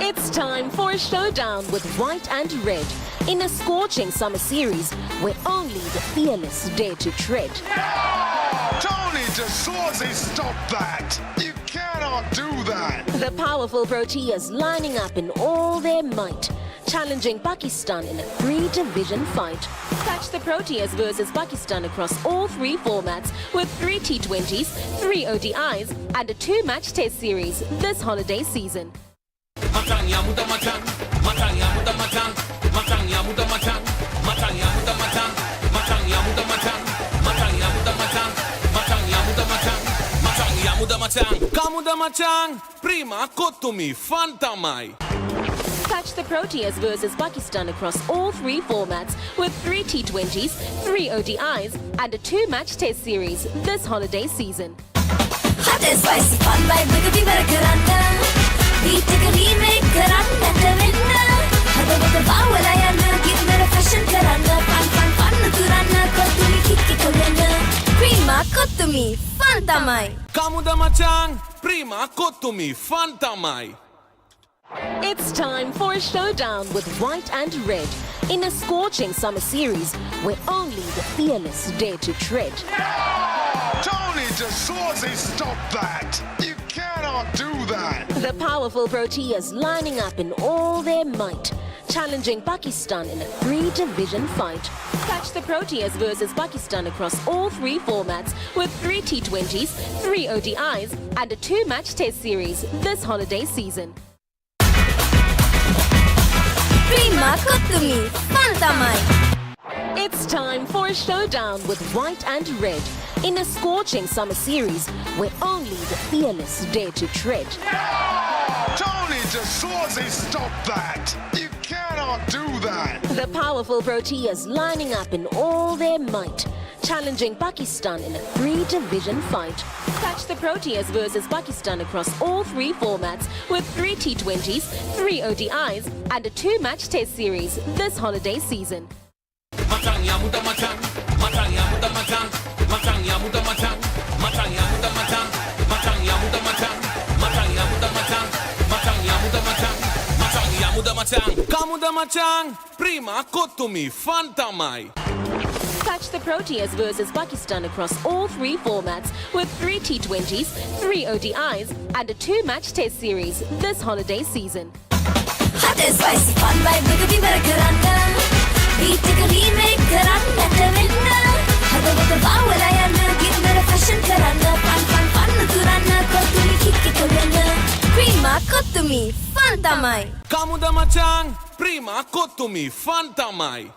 It's time for a showdown with white and red in a scorching summer series where only the fearless dare to tread. Tony DeSorzi, stop that! You cannot do that! The powerful Proteas lining up in all their might, challenging Pakistan in a 3-division fight. Catch the Proteas versus Pakistan across all 3 formats with 3 T20s, 3 ODIs and a 2-match test series this holiday season. Matang yamuda matang, matang yamuda matang, matang yamuda matang, matang yamuda matang, matang yamuda matang, matang yamuda matang, matang yamuda matang, matang yamuda matang. Kamuda matang, prima kottumi fanta mai. Catch the Proteas versus Pakistan across all 3 formats with 3 T20s, 3 ODIs and a 2-match test series this holiday season. Hot and spicy fun vibe Rugby barakaranga. Beat remake karanga tavinna. Hada wada bawala yana gitna fashion karanga. Fun turana kottumi kikki karanga. Prima kottumi fanta mai. Kamuda machang, prima kottumi fanta mai. It's time for a showdown with white and red in a scorching summer series where only the fearless dare to tread. Tony DeSorzi, stop that! You cannot do that! The powerful Proteas lining up in all their might, challenging Pakistan in a 3-division fight. Catch the Proteas versus Pakistan across all 3 formats with 3 T20s, 3 ODIs and a 2-match test series this holiday season. Prima kottumi fanta mai. It's time for a showdown with white and red in a scorching summer series where only the fearless dare to tread. Tony DeSorzi, stop that! You cannot do that! The powerful Proteas lining up in all their might, challenging Pakistan in a 3-division fight. Catch the Proteas versus Pakistan across all 3 formats with 3 T20s, 3 ODIs and a 2-match test series this holiday season. Matang yamuda matang, matang yamuda matang, matang yamuda matang, matang yamuda matang, matang yamuda matang, matang yamuda matang, matang yamuda matang, matang yamuda matang. Kamuda matang, prima kottumi fanta mai. Catch the Proteas versus Pakistan across all 3 formats with 3 T20s, 3 ODIs and a 2-match test series this holiday season. Hot and spicy fun vibe Rugby barakaranga. Beat remake karanga tavinna. Hada wada bawala yana gitna fashion karanga. Fun turana kottumi kikki karanga. Prima kottumi fanta mai. Kamuda machang, prima kottumi fanta mai.